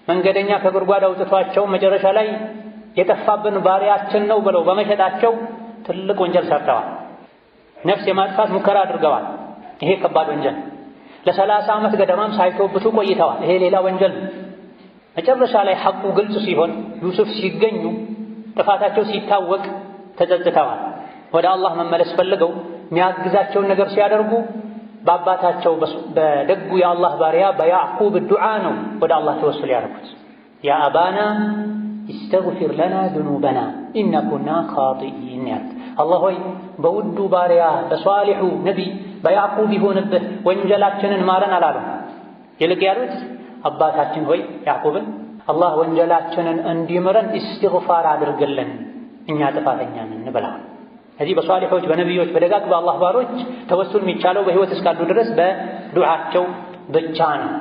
መንገደኛ ከጉድጓድ አውጥቷቸው መጨረሻ ላይ የጠፋብን ባሪያችን ነው ብለው በመሸጣቸው ትልቅ ወንጀል ሰርተዋል። ነፍስ የማጥፋት ሙከራ አድርገዋል። ይሄ ከባድ ወንጀል። ለ30 ዓመት ገደማም ሳይተውብቱ ቆይተዋል። ይሄ ሌላ ወንጀል። መጨረሻ ላይ ሐቁ ግልጽ ሲሆን ዩሱፍ ሲገኙ ጥፋታቸው ሲታወቅ ተጸጽተዋል። ወደ አላህ መመለስ ፈልገው የሚያግዛቸውን ነገር ሲያደርጉ በአባታቸው በደጉ የአላህ ባሪያ በያዕቁብ ዱዓ ነው ወደ አላህ ተወሱል ያደረጉት። ያ አባና ኢስተግፊር ለና ذنوبና ኢነ ኩና ኻጢኢን ያሉት። አላህ ሆይ በውዱ ባሪያ በሷሊሑ ነቢይ በያዕቁብ ይሆንብህ ወንጀላችንን ማረን አላሉም። ይልቅ ያሉት አባታችን ሆይ ያዕቁብን አላህ ወንጀላችንን እንዲምረን ኢስቲግፋር አድርግልን እኛ ጥፋተኛ ነን ብለዋል። እዚህ በሷሊሖች በነቢዮች በደጋግ በአላህ ባሮች ተወሱል የሚቻለው በህይወት እስካሉ ድረስ በዱዓቸው ብቻ ነው።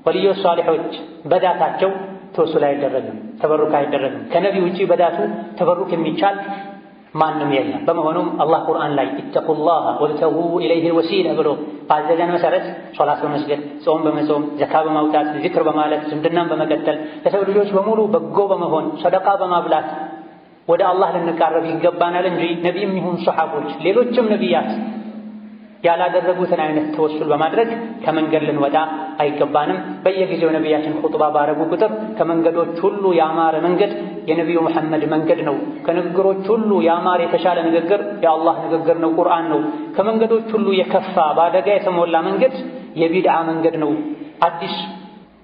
ወልዮች ሷሊሖች በዳታቸው ተወሱል አይደረግም፣ ተበሩክ አይደረግም። ከነቢይ ውጪ በዳቱ ተበሩክ የሚቻል ማንም የለም። በመሆኑም አላህ ቁርአን ላይ ኢተቁላህ ወብተጉ ኢለይሂ ወሲላ ብሎ ባዘዘን መሰረት ሶላት በመስገድ ጾም በመጾም ዘካ በማውጣት ዚክር በማለት ዝምድናን በመቀጠል ለሰው ልጆች በሙሉ በጎ በመሆን ሰደቃ በማብላት ወደ አላህ ልንቃረብ ይገባናል እንጂ ነቢይም ይሁን ሱሐቦች ሌሎችም ነቢያት ያላደረጉትን አይነት ተወሱል በማድረግ ከመንገድ ልንወጣ አይገባንም። በየጊዜው ነቢያችን ኹጥባ ባረጉ ቁጥር ከመንገዶች ሁሉ ያማረ መንገድ የነቢዩ መሐመድ መንገድ ነው። ከንግግሮች ሁሉ ያማረ የተሻለ ንግግር የአላህ ንግግር ነው፣ ቁርአን ነው። ከመንገዶች ሁሉ የከፋ በአደጋ የተሞላ መንገድ የቢድዓ መንገድ ነው። አዲስ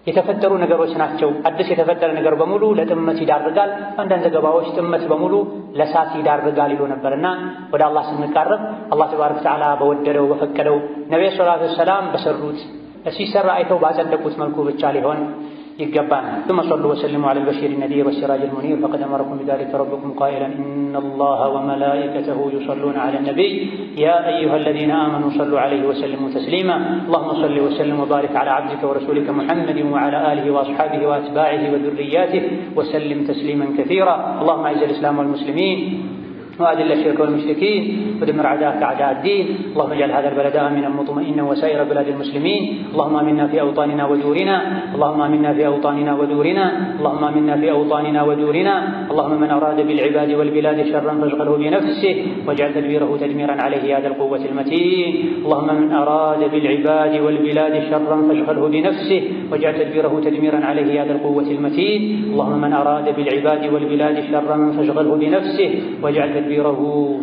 የተፈጠሩ ነገሮች ናቸው። አዲስ የተፈጠረ ነገር በሙሉ ለጥመት ይዳርጋል። አንዳንድ ዘገባዎች ጥመት በሙሉ ለሳት ይዳርጋል ይሉ ነበርና ወደ አላህ ስንቃረብ አላህ ተባረከ ወተዓላ በወደደው በፈቀደው ነብዩ ሰለላሁ ዐለይሂ ወሰለም በሰሩት ሲሰራ አይተው ባጸደቁት መልኩ ብቻ ሊሆን يقبانا ثم صلوا وسلموا على البشير النذير والسراج المنير فقد أمركم بذلك ربكم قائلا إن الله وملائكته يصلون على النبي يا أيها الذين آمنوا صلوا عليه وسلموا تسليما اللهم صل وسلم وبارك على عبدك ورسولك محمد وعلى آله وأصحابه وأتباعه وذرياته وسلم تسليما كثيرا اللهم أعز الإسلام والمسلمين وأذل الشرك والمشركين ودمر أعداءك أعداء الدين اللهم اجعل هذا البلد آمنا مطمئنا وسائر بلاد المسلمين اللهم آمنا في أوطاننا ودورنا اللهم آمنا في أوطاننا ودورنا اللهم آمنا في أوطاننا ودورنا اللهم من أراد بالعباد والبلاد شرا فاشغله بنفسه واجعل تدبيره تدميرا عليه يا ذا القوة المتين اللهم من أراد بالعباد والبلاد شرا فاشغله بنفسه واجعل تدبيره تدميرا عليه يا ذا القوة المتين اللهم من أراد بالعباد والبلاد شرا فاشغله بنفسه واجعل تدبيره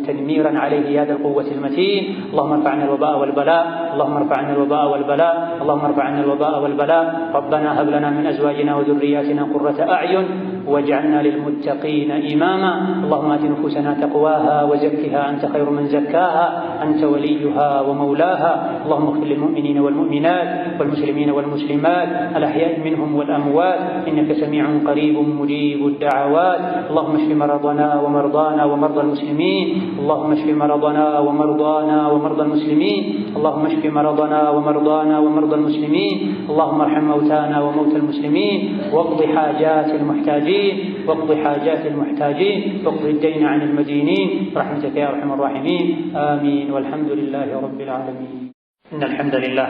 تدميرا عليه يا ذا القوة المتين اللهم ارفع عنا الوباء والبلاء اللهم ارفع عنا الوباء والبلاء اللهم ارفع عنا الوباء والبلاء ربنا هب لنا من أزواجنا وذرياتنا قرة أعين واجعلنا للمتقين إماما اللهم آت نفوسنا تقواها وزكها أنت خير من زكاها أنت وليها ومولاها اللهم اغفر للمؤمنين والمؤمنات والمسلمين والمسلمات الأحياء منهم والأموات إنك سميع قريب مجيب الدعوات اللهم اشف مرضنا ومرضانا ومرضى المسلمين اللهم اشف مرضنا ومرضانا ومرضى المسلمين اللهم اشف مرضنا ومرضانا ومرضى المسلمين اللهم ارحم موتانا وموتى المسلمين واقض حاجات المحتاجين واقض حاجات المحتاجين واقض الدين عن المدينين برحمتك يا ارحم الراحمين آمين والحمد لله رب العالمين إن الحمد لله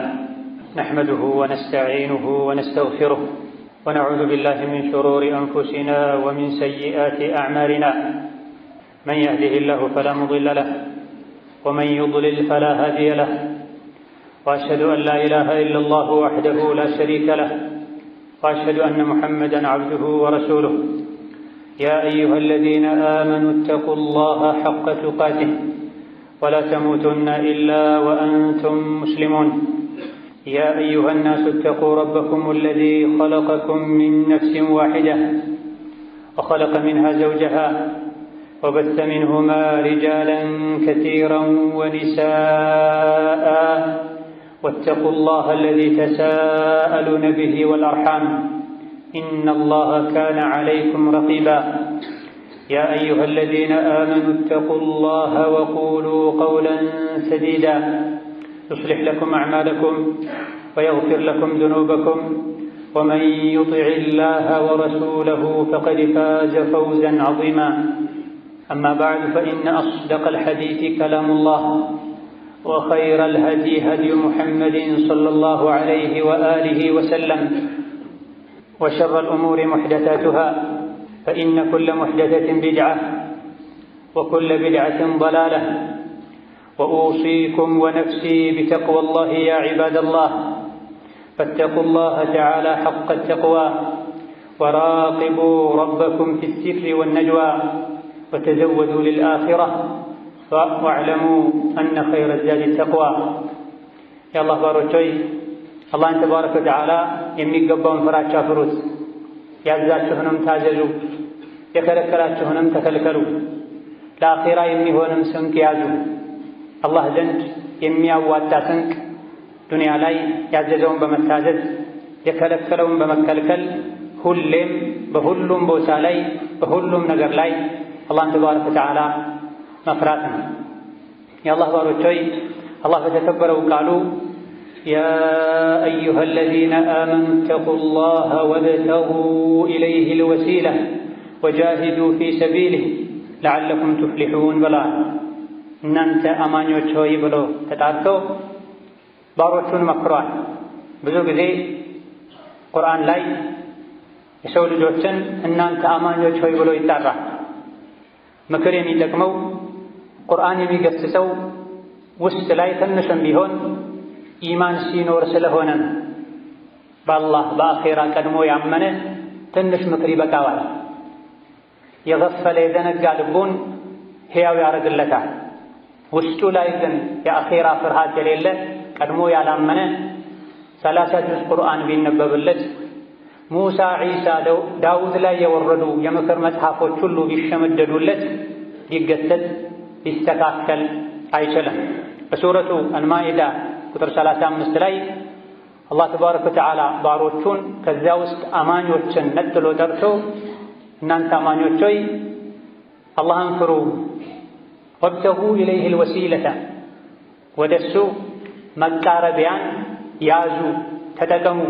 نحمده ونستعينه ونستغفره ونعوذ بالله من شرور أنفسنا ومن سيئات أعمالنا من يهده الله فلا مضل له ومن يضلل فلا هادي له وأشهد أن لا إله إلا الله وحده لا شريك له وأشهد أن محمدًا عبده ورسوله يا أيها الذين آمنوا اتقوا الله حق تقاته ولا تموتن إلا وأنتم مسلمون يا أيها الناس اتقوا ربكم الذي خلقكم من نفس واحدة وخلق منها زوجها وبث منهما رجالا كثيرا ونساء واتقوا الله الذي تساءلون به والأرحام إن الله كان عليكم رقيبا يا أيها الذين آمنوا اتقوا الله وقولوا قولا سديدا يصلح لكم أعمالكم ويغفر لكم ذنوبكم ومن يطع الله ورسوله فقد فاز فوزا عظيما أما بعد فإن أصدق الحديث كلام الله وخير الهدي هدي محمد صلى الله عليه وآله وسلم وشر الأمور محدثاتها فإن كل محدثة بدعة وكل بدعة ضلالة وأوصيكم ونفسي بتقوى الله يا عباد الله فاتقوا الله تعالى حق التقوى وراقبوا ربكم في السر والنجوى وتزودوا للآخرة واعلموا أن خير الزاد التقوى يا الله باروچوي الله تبارك وتعالى የሚገባውን ፍራቻ ፍሩት ያዛችሁንም ታዘዙ የከለከላችሁንም ተከልከሉ ለአኺራ የሚሆንም ስንቅ ያዙ አላህ ዘንድ የሚያዋጣ ስንቅ ዱንያ ላይ ያዘዘውን በመታዘዝ የከለከለውን በመከልከል ሁሌም በሁሉም ቦታ ላይ በሁሉም ነገር ላይ አላህን ተባረከ ወተዓላ መፍራት ነው። የአላህ ባሮች ሆይ አላህ በተከበረው ቃሉ ያ አዩሃ አለዚነ አመኑ ተቁላህ ወብተጉ ኢለይሂ ልወሲላ ወጃሂዱ ፊ ሰቢሊህ ለዓለኩም ቱፍሊሑን ብለዋል። እናንተ አማኞች ሆይ ብሎ ተጣርቶ ባሮቹን መክሯል። ብዙ ጊዜ ቁርአን ላይ የሰው ልጆችን እናንተ አማኞች ሆይ ብሎ ይጣራል። ምክር የሚጠቅመው ቁርአን የሚገስጸው ውስጥ ላይ ትንሽም ቢሆን ኢማን ሲኖር ስለሆነ በአላህ በአኼራ ቀድሞ ያመነ ትንሽ ምክር ይበቃዋል። የገፈለ የዘነጋ ልቡን ሕያው ያደርግለታል። ውስጡ ላይ ግን የአኼራ ፍርሃት የሌለ ቀድሞ ያላመነ 30 ጁዝ ቁርአን ቢነበብለት ሙሳ፣ ዒሳ፣ ዳውድ ላይ የወረዱ የምክር መጽሐፎች ሁሉ ቢሸመደዱለት ሊገሰጽ ሊስተካከል አይችልም። በሱረቱ አልማኢዳ ቁጥር 35 ላይ አላህ ተባረከ ወተዓላ ባሮቹን ከዚያ ውስጥ አማኞችን ነጥሎ ጠርቶ እናንተ አማኞች ሆይ አላህን ፍሩ ወብተጉ ኢለይሂ ልወሲለተ ወደሱ መቃረቢያን ያዙ ተጠቀሙ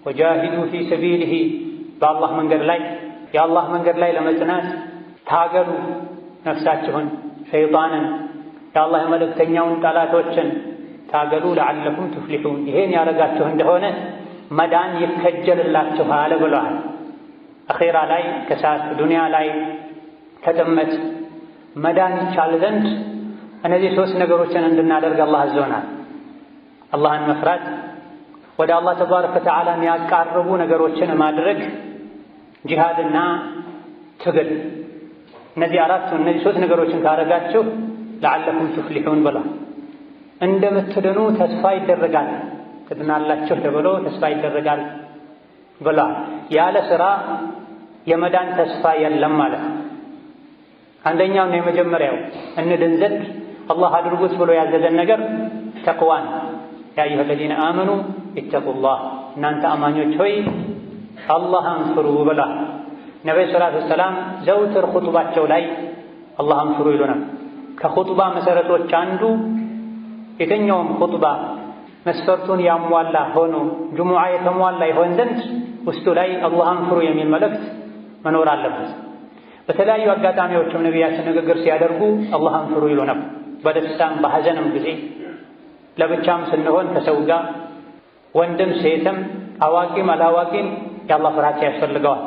ወጃሂዱ ፊ ሰቢሊሂ በአላህ መንገድ ላይ የአላህ መንገድ ላይ ለመጽናት ታገሉ ነፍሳችሁን ሸይጣንን የአላህ የመልእክተኛውን ጠላቶችን ታገሉ ለዓለኩም ቱፍሊሑን ይሄን ያደረጋችሁ እንደሆነ መዳን ይከጀልላችኋል ብለዋል። አኼራ ላይ ከሳት ዱንያ ላይ ከጥመት መዳን ይቻል ዘንድ እነዚህ 3 ነገሮችን እንድናደርግ አላህ አዞናል። አላህን መፍራት፣ ወደ አላህ ተባረከ ወተዓላ የሚያቃርቡ ነገሮችን ማድረግ፣ ጂሃድና ትግል። እነዚህ 3 ነገሮችን ካደረጋችሁ ለዓለኩም ቱፍሊሑን ብሏል። እንደምትድኑ ተስፋ ይደረጋል። ትድናላችሁ ተብሎ ተስፋ ይደረጋል ብሏል። ያለ ሥራ የመዳን ተስፋ የለም ማለት ነው። አንደኛውና የመጀመሪያው እንድን ዘንድ አላህ አድርጉት ብሎ ያዘዘን ነገር ተቅዋን ያ አዩሃ አለዚነ አመኑ ኢተቁላህ እናንተ አማኞች ሆይ አላህን ፍሩ ብላ ነቢዩ ሰለላሁ ዐለይሂ ወሰለም ዘውትር ኹጥባቸው ላይ አላህን ፍሩ ይሉናል። ከኹጥባ መሰረቶች አንዱ የትኛውም ኹጥባ መስፈርቱን ያሟላ ሆኖ ጁሙዓ የተሟላ ይሆን ዘንድ ውስጡ ላይ አላህን ፍሩ የሚል መልእክት መኖር አለበት። በተለያዩ አጋጣሚዎችም ነቢያችን ንግግር ሲያደርጉ አላህን ፍሩ ይሉ ነበር። በደስታም በሐዘንም ጊዜ ለብቻም ስንሆን ከሰው ጋር ወንድም ሴትም አዋቂም አላዋቂም የአላህ ፍራቻ ያስፈልገዋል።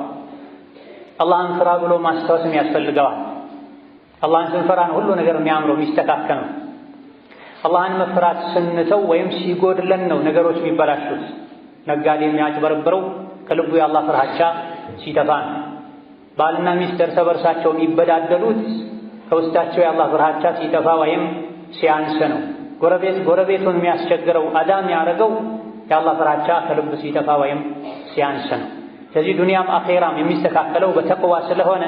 አላህን ፍራ ብሎ ማስታወስም ያስፈልገዋል። አላህን ስንፈራን ሁሉ ነገር የሚያምረው የሚስተካከለው። አላህን መፍራት ስንተው ወይም ሲጎድለን ነው ነገሮች የሚበላሹት። ነጋዴ የሚያጭበረብረው ከልቡ የአላህ ፍራቻ ሲጠፋ ነው። ባልና ሚስት እርስ በርሳቸው የሚበዳደሉት ከውስጣቸው የአላህ ፍራቻ ሲጠፋ ወይም ሲያንስ ነው። ጎረቤቱን የሚያስቸግረው አዳ የሚያደርገው የአላህ ፍራቻ ከልብ ሲጠፋ ወይም ሲያንስ ነው። ስለዚህ ዱንያም አኼራም የሚስተካከለው በተቅዋ ስለሆነ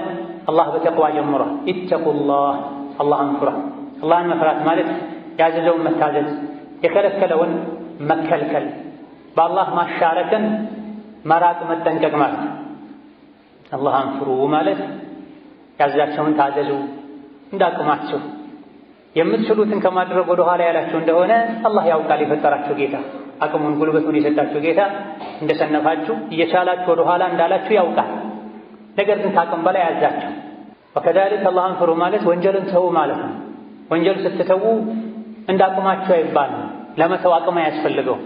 አላህ በተቅዋ ጀምሯል። ኢተቁላህ አላህን ፍራ። አላህን መፍራት ማለት ያዘዘውን መታዘዝ፣ የከለከለውን መከልከል፣ በአላህ ማሻረክን መራቅ መጠንቀቅ ማለት ነው። አላህን ፍሩ ማለት ያዛቸውን ታዘዙ እንዳቅማችሁ፣ የምትችሉትን ከማድረግ ወደ ኋላ ያላችሁ እንደሆነ አላህ ያውቃል። የፈጠራችሁ ጌታ አቅሙን ጉልበቱን የሰጣችሁ ጌታ እንደሰነፋችሁ እየቻላችሁ ወደ ኋላ እንዳላችሁ ያውቃል። ነገር ግን ከአቅም በላይ ያዛችሁ። ወከዛሊክ አላህን ፍሩ ማለት ወንጀልን ተው ማለት ነው። ወንጀል ስትተዉ እንዳቅማችሁ አይባልም። ለመተው አቅም አያስፈልገው፣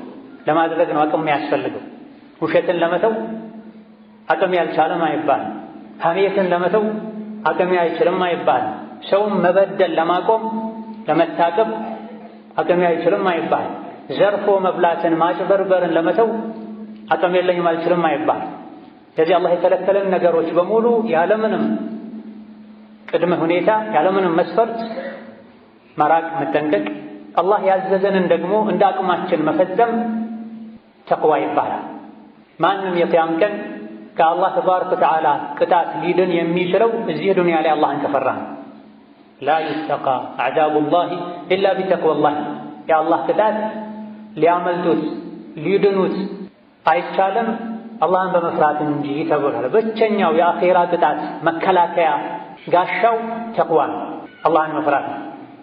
ለማድረግ ነው አቅም ያስፈልገው። ውሸትን ለመተው አቅም ያልቻለም አይባልም። ሐሜትን ለመተው አቅም አይችልም አይባልም። ሰውን መበደል ለማቆም ለመታቀብ አቅም አይችልም አይባልም። ዘርፎ መብላትን ማጭበርበርን ለመተው አቅም የለኝም አልችልም አይባልም። ስለዚህ አላህ የከለከለን ነገሮች በሙሉ ያለምንም ቅድመ ሁኔታ ያለምንም መስፈርት መራቅ መጠንቀቅ፣ አላህ ያዘዘንን ደግሞ እንደ አቅማችን መፈጸም ተቅዋ ይባላል። ማንም የቂያም ቀን ከአላህ ተባረከ ወተዓላ ቅጣት ሊድን የሚችለው እዚህ ዱንያ ላይ አላህን ከፈራ ነው። ላ ዩተቃ አዕዛቡላሂ ኢላ ቢተቅዋላህ፣ የአላህ ቅጣት ሊያመልጡት ሊድኑት አይቻልም አላህን በመፍራት እንጂ ተብሏል። ብቸኛው የአኼራ ቅጣት መከላከያ ጋሻው ተቅዋ ነው፣ አላህን መፍራት ነው።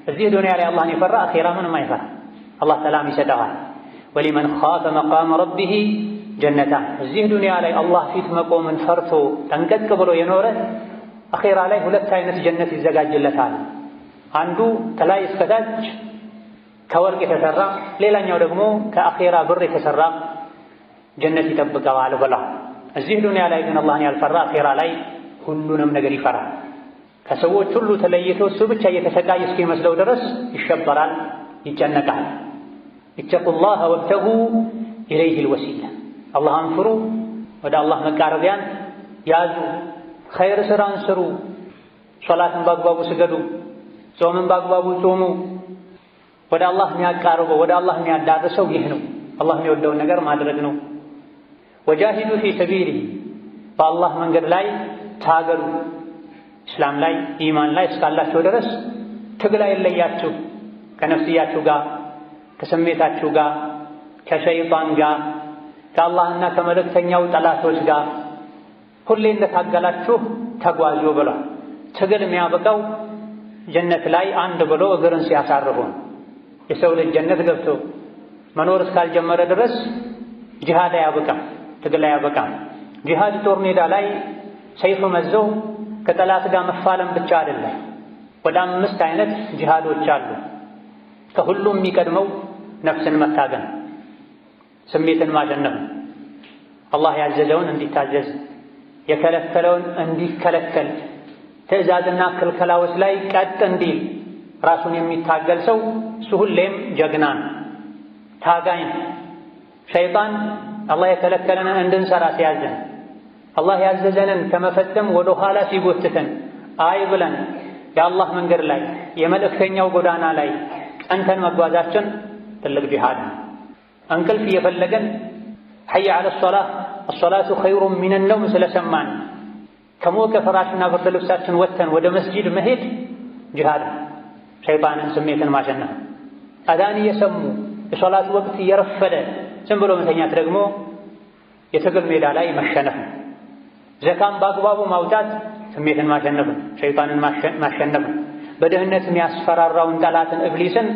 እዚህ ዱንያ ላይ አላህን የፈራ አኼራ ምንም አይፈራ፣ አላህ ሰላም ይሰጠዋል። ወሊመን ኻፈ መቃመ ረቢሂ ጀነታን፣ እዚህ ዱንያ ላይ አላህ ፊት መቆምን ፈርቶ ጠንቀቅ ብሎ የኖረ አኼራ ላይ ሁለት አይነት ጀነት ይዘጋጅለታል። አንዱ ከላይ እስከታች ከወርቅ የተሰራ፣ ሌላኛው ደግሞ ከአኼራ ብር የተሰራ ጀነት ይጠብቀዋል ብላ። እዚህ ዱንያ ላይ ግን አላህን ያልፈራ አኼራ ላይ ሁሉንም ነገር ይፈራል። ከሰዎች ሁሉ ተለይቶ እሱ ብቻ እየተሰቃየ እስኪመስለው ድረስ ይሸበራል፣ ይጨነቃል። ኢተቁላህ ወብተጉ ኢለይሂል ወሲላ፣ አላህን ፍሩ፣ ወደ አላህ መቃረቢያን ያዙ፣ ኸይር ስራን ስሩ፣ ሶላትን በአግባቡ ስገዱ፣ ጾምን በአግባቡ ጾሙ። ወደ አላህ የሚያቃርበው ወደ አላህ የሚያዳርሰው ይህ ነው። አላህ የሚወደውን ነገር ማድረግ ነው። ወጃሂዱ ፊ ሰቢሊሂ፣ በአላህ መንገድ ላይ ታገሉ። እስላም ላይ ኢማን ላይ እስካላችሁ ድረስ ትግል አይለያችሁ። ከነፍስያችሁ ጋር፣ ከስሜታችሁ ጋር፣ ከሸይጣን ጋር፣ ከአላህና ከመልእክተኛው ጠላቶች ጋር ሁሌ እንደታገላችሁ ተጓዙ ብሏል። ትግል የሚያበቃው ጀነት ላይ አንድ ብሎ እግርን ሲያሳርፉ። የሰው ልጅ ጀነት ገብቶ መኖር እስካልጀመረ ድረስ ጂሃድ አያበቃም፣ ትግል አያበቃም። ጂሃድ ጦር ሜዳ ላይ ሰይፍ መዞ ከጠላት ጋር መፋለም ብቻ አይደለም። ወደ 5 አይነት ጂሃዶች አሉ። ከሁሉም የሚቀድመው ነፍስን መታገል፣ ስሜትን ማሸነፍ፣ አላህ ያዘዘውን እንዲታዘዝ የከለከለውን እንዲከለከል፣ ትዕዛዝና ክልከላዎች ላይ ቀጥ እንዲል ራሱን የሚታገል ሰው እሱ ሁሌም ጀግና ነው፣ ታጋይ ነው። ሸይጣን አላህ የከለከለንን እንድንሰራ ሲያዘን፣ አላህ ያዘዘንን ከመፈጸም ወደ ኋላ ሲጎትተን አይ ብለን የአላህ መንገድ ላይ የመልእክተኛው ጎዳና ላይ ጸንተን መጓዛችን ትልቅ ጂሃድ ነው። እንቅልፍ እየፈለገን ሐይ ዐለ ሶላህ አሶላቱ ኸይሩን ሚነ ነውም ስለሰማን ከሞቀ ፍራሽና ብርድ ልብሳችን ወጥተን ወደ መስጂድ መሄድ ጂሃድ ነው። ሸይጣንን ስሜትን ማሸነፍ። አዛን እየሰሙ የሶላት ወቅት እየረፈደ ዝም ብሎ መተኛት ደግሞ የትግል ሜዳ ላይ መሸነፍ ነው። ዘካም በአግባቡ ማውጣት ስሜትን ማሸነፍ ነው፣ ሸይጣንን ማሸነፍ ነው። በድህነት የሚያስፈራራውን ጠላትን እብሊስን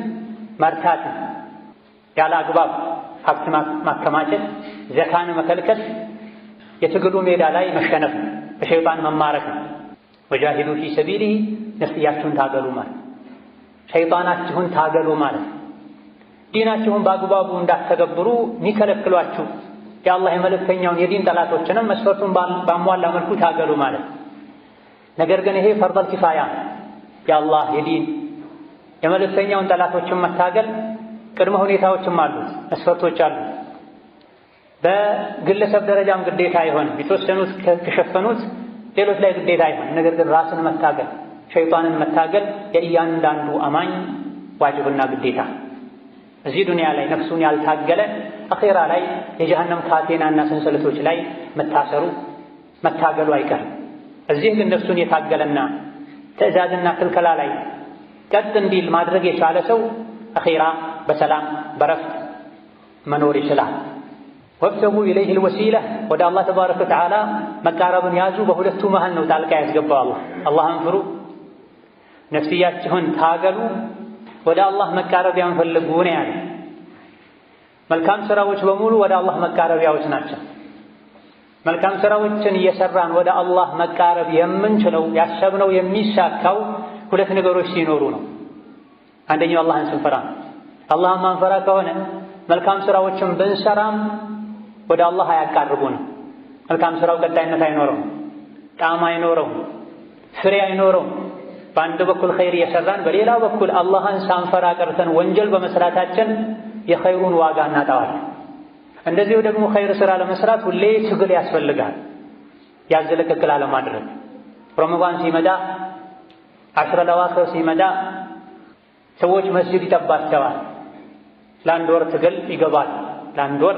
መርታት ነው። ያለ አግባብ ሀብት ማከማቸት፣ ዘካን መከልከል የትግሉ ሜዳ ላይ መሸነፍ ነው፣ በሸይጣን መማረክ ነው። ወጃሂዱ ፊ ሰቢሊሂ፣ ነፍስያችሁን ታገሉ ማለት፣ ሸይጣናችሁን ታገሉ ማለት። ዲናችሁን በአግባቡ እንዳትተገብሩ የሚከለክሏችሁ የአላህ የመልእክተኛውን የዲን ጠላቶችንም መስፈርቱን ባሟላ መልኩ ታገሉ ማለት። ነገር ግን ይሄ ፈርደል ኪፋያ የአላህ የዲን የመልእክተኛውን ጠላቶችን መታገል ቅድመ ሁኔታዎችም አሉት፣ መስፈርቶች አሉት። በግለሰብ ደረጃም ግዴታ አይሆንም። የተወሰኑት ከሸፈኑት ሌሎች ላይ ግዴታ አይሆንም። ነገር ግን ራስን መታገል፣ ሸይጣንን መታገል የእያንዳንዱ አማኝ ዋጅብና ግዴታ። እዚህ ዱንያ ላይ ነፍሱን ያልታገለ አኼራ ላይ የጀሃነም ካቴናና ሰንሰለቶች ላይ መታገሉ አይቀርም። እዚህ ግን ነፍሱን የታገለና ትዕዛዝና ክልከላ ላይ ቀጥ እንዲል ማድረግ የቻለ ሰው አኼራ በሰላም በረፍት መኖር ይችላል። ወብተጉ ኢለይሂል ወሲላ፣ ወደ አላህ ተባረከ ወተዓላ መቃረብን ያዙ። በሁለቱ መሃል ነው ጣልቃ ያስገባው አላህ። አላህን ፍሩ፣ ነፍስያችሁን ታገሉ፣ ወደ አላህ መቃረቢያን ፈልጉ ነው ያለ። መልካም ስራዎች በሙሉ ወደ አላህ መቃረቢያዎች ናቸው። መልካም ስራዎችን እየሰራን ወደ አላህ መቃረብ የምንችለው ያሰብነው የሚሳካው ሁለት ነገሮች ሲኖሩ ነው። አንደኛው አላህን ስንፈራ ነው። አላህን ማንፈራ ከሆነ መልካም ስራዎችን ብንሰራም ወደ አላህ አያቃርቡንም። መልካም ስራው ቀጣይነት አይኖረውም፣ ጣዕም አይኖረውም፣ ፍሬ አይኖረውም። በአንድ በኩል ኸይር እየሰራን በሌላ በኩል አላህን ሳንፈራ ቀርተን ወንጀል በመስራታችን የኸይሩን ዋጋ እናጣዋለን። እንደዚሁ ደግሞ ኸይር ስራ ለመስራት ሁሌ ትግል ያስፈልጋል። ያዘለቀቅል አለማድረግ ረመዳን ሲመጣ ዐሽረል አዋኺር ሲመጣ ሰዎች መስጂድ ይጠባቸዋል። ለአንድ ወር ትግል ይገባል። ለአንድ ወር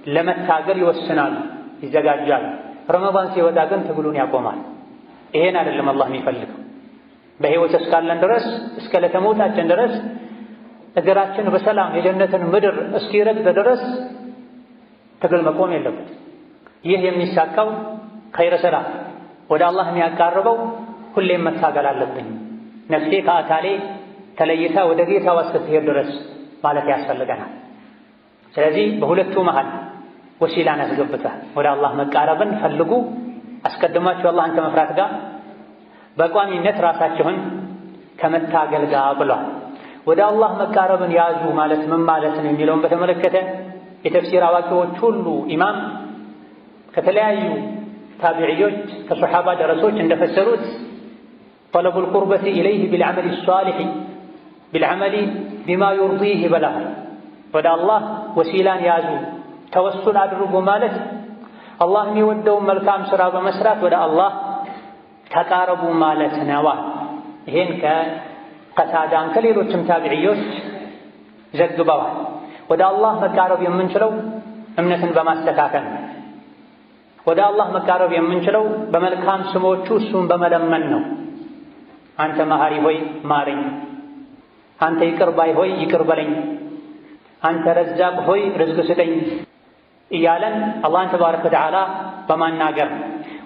ለመታገል ይወስናሉ፣ ይዘጋጃሉ። ረመዳን ሲወጣ ግን ትግሉን ያቆማል። ይሄን አይደለም አላህ የሚፈልገው። በሕይወት እስካለን ድረስ እስከ ለተሞታችን ድረስ እግራችን በሰላም የጀነትን ምድር እስኪረግጥ ድረስ ትግል መቆም የለበት። ይህ የሚሳካው ኸይር ስራ ወደ አላህ የሚያቃርበው ሁሌም መታገል አለብኝ፣ ነፍሴ ከአካሌ ተለይታ ወደ ጌታዋ እስክትሄድ ድረስ ማለት ያስፈልገናል። ስለዚህ በሁለቱ መሃል ወሲላን አስገብተህ ወደ አላህ መቃረብን ፈልጉ። አስቀድማችሁ አላህን ከመፍራት ጋር በቋሚነት ራሳችሁን ከመታገል ጋር ብሏል። ወደ አላህ መቃረብን ያዙ ማለት ምን ማለት ነው የሚለውን በተመለከተ የተፍሲር አዋቂዎች ሁሉ ኢማም ከተለያዩ ታቢዕዮች ከሶሓባ ደረሶች እንደፈሰሩት ጠለቡል ቁርበቲ ኢለይህ ቢልዓመሊ ሷሊሕ ቢልዓመሊ ቢማ ዩርዲህ በላል። ወደ አላህ ወሲላን ያዙ ተወሱል አድርጉ ማለት አላህ የሚወደውን መልካም ሥራ በመስራት ወደ አላህ ተቃረቡ ማለት ነው። ይሄን ከቀታዳን ከሌሎችም ታቢዕዮች ዘግበዋል። ወደ አላህ መቃረብ የምንችለው እምነትን በማስተካከል ነው። ወደ አላህ መቃረብ የምንችለው በመልካም ስሞቹ እሱን በመለመን ነው። አንተ መሐሪ ሆይ ማረኝ፣ አንተ ይቅር ባይ ሆይ ይቅር በለኝ፣ አንተ ረዛቅ ሆይ ርዝቅ ስጠኝ እያለን አላህን ተባረከ ወተዓላ በማናገር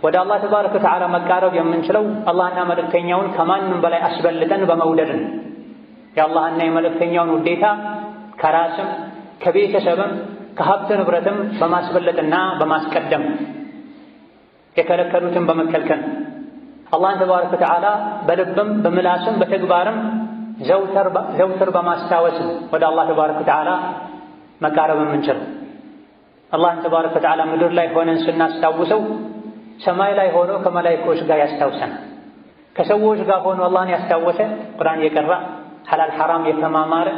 ወደ አላህ ተባረከ ወተዓላ መቃረብ የምንችለው አላህና መልእክተኛውን ከማንም በላይ አስበልጠን በመውደድ ነው። የአላህና የመልእክተኛውን ውዴታ ከራስም ከቤተሰብም ከሀብት ንብረትም በማስበለጥና በማስቀደም የከለከሉትን በመከልከል አላህን ተባረከ ወተዓላ በልብም በምላስም በተግባርም ዘውትር በማስታወስ ወደ አላህ ተባረከ ወተዓላ መቃረብ የምንችለው። አላህን ተባረከ ወተዓላ ምድር ላይ ሆነን ስናስታውሰው ሰማይ ላይ ሆኖ ከመላኢኮች ጋር ያስታውሰናል። ከሰዎች ጋር ሆኖ አላህን ያስታወሰ ቁርአን የቀራ ሐላል ሐራም የተማማረ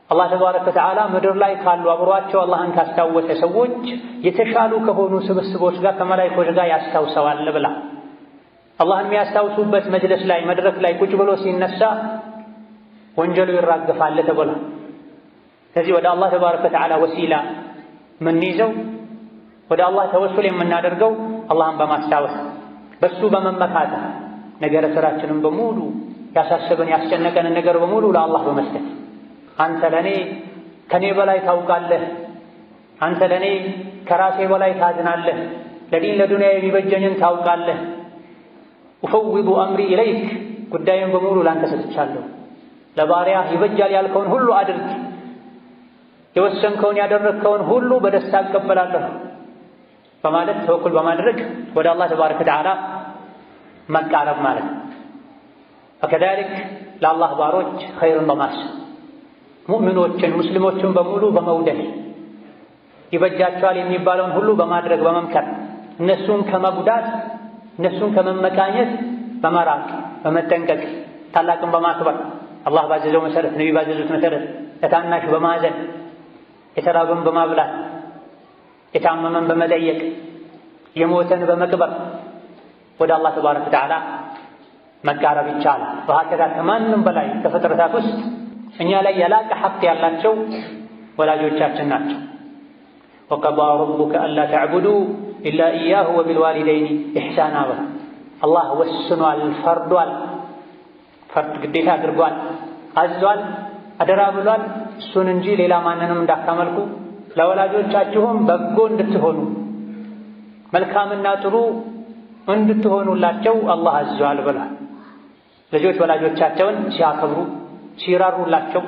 አላህ ተባረከ ወተዓላ ምድር ላይ ካሉ አብሯቸው አላህን ካስታወሰ ሰዎች የተሻሉ ከሆኑ ስብስቦች ጋር ከመላኢኮች ጋር ያስታውሰዋል ብላ አላህን የሚያስታውሱበት መጅለስ ላይ መድረክ ላይ ቁጭ ብሎ ሲነሳ ወንጀሉ ይራገፋል ተብሏል። ስለዚህ ወደ አላህ ተባረከ ወተዓላ ወሲላ ምንይዘው ወደ አላህ ተወሱል የምናደርገው አላህን በማስታወስ በሱ በመመካት ነገረ ስራችንን በሙሉ ያሳሰበን ያስጨነቀንን ነገር በሙሉ ለአላህ በመስጠት አንተ ለኔ ከኔ በላይ ታውቃለህ፣ አንተ ለኔ ከራሴ በላይ ታዝናለህ፣ ለዲን ለዱንያ የሚበጀኝን ታውቃለህ፣ ኡፈውዱ አምሪ ኢለይክ ጉዳዩን በሙሉ ላንተ ሰጥቻለሁ፣ ለባሪያህ ይበጃል ያልከውን ሁሉ አድርግ፣ የወሰንከውን ያደረግከውን ሁሉ በደስታ እቀበላለሁ በማለት ተወኩል በማድረግ ወደ አላህ ተባረከ ወተዓላ መቃረብ ማለት ነው። ወከዛሊክ ለአላህ ባሮች ኸይርን በማሰብ ሙእሚኖችን ሙስሊሞችን በሙሉ በመውደድ ይበጃቸዋል የሚባለውን ሁሉ በማድረግ በመምከር እነሱን ከመጉዳት እነሱን ከመመቃኘት በመራቅ በመጠንቀቅ ታላቅን በማክበር አላህ ባዘዘው መሰረት ነቢ ባዘዙት መሰረት ለታናሽ በማዘን የተራበን በማብላት የታመመን በመጠየቅ የሞተን በመቅበር ወደ አላህ ተባረከ ወተዓላ መቃረብ ይቻላል። በሀከዛ ከማንም በላይ ከፍጥረታት ውስጥ እኛ ላይ የላቀ ሐቅ ያላቸው ወላጆቻችን ናቸው። ወቀዷ ረቡከ አላ ተዕቡዱ ኢላ ኢያሁ ወቢልዋሊደይኒ ኢሕሳና በ አላህ ወስኗል፣ ፈርዷል፣ ፈርድ ግዴታ አድርጓል፣ አዟል፣ አደራ ብሏል። እሱን እንጂ ሌላ ማንንም እንዳታመልኩ ለወላጆቻችሁም በጎ እንድትሆኑ መልካምና ጥሩ እንድትሆኑላቸው አላህ አዟል ብሏል። ልጆች ወላጆቻቸውን ሲያከብሩ ሲራሩላቸው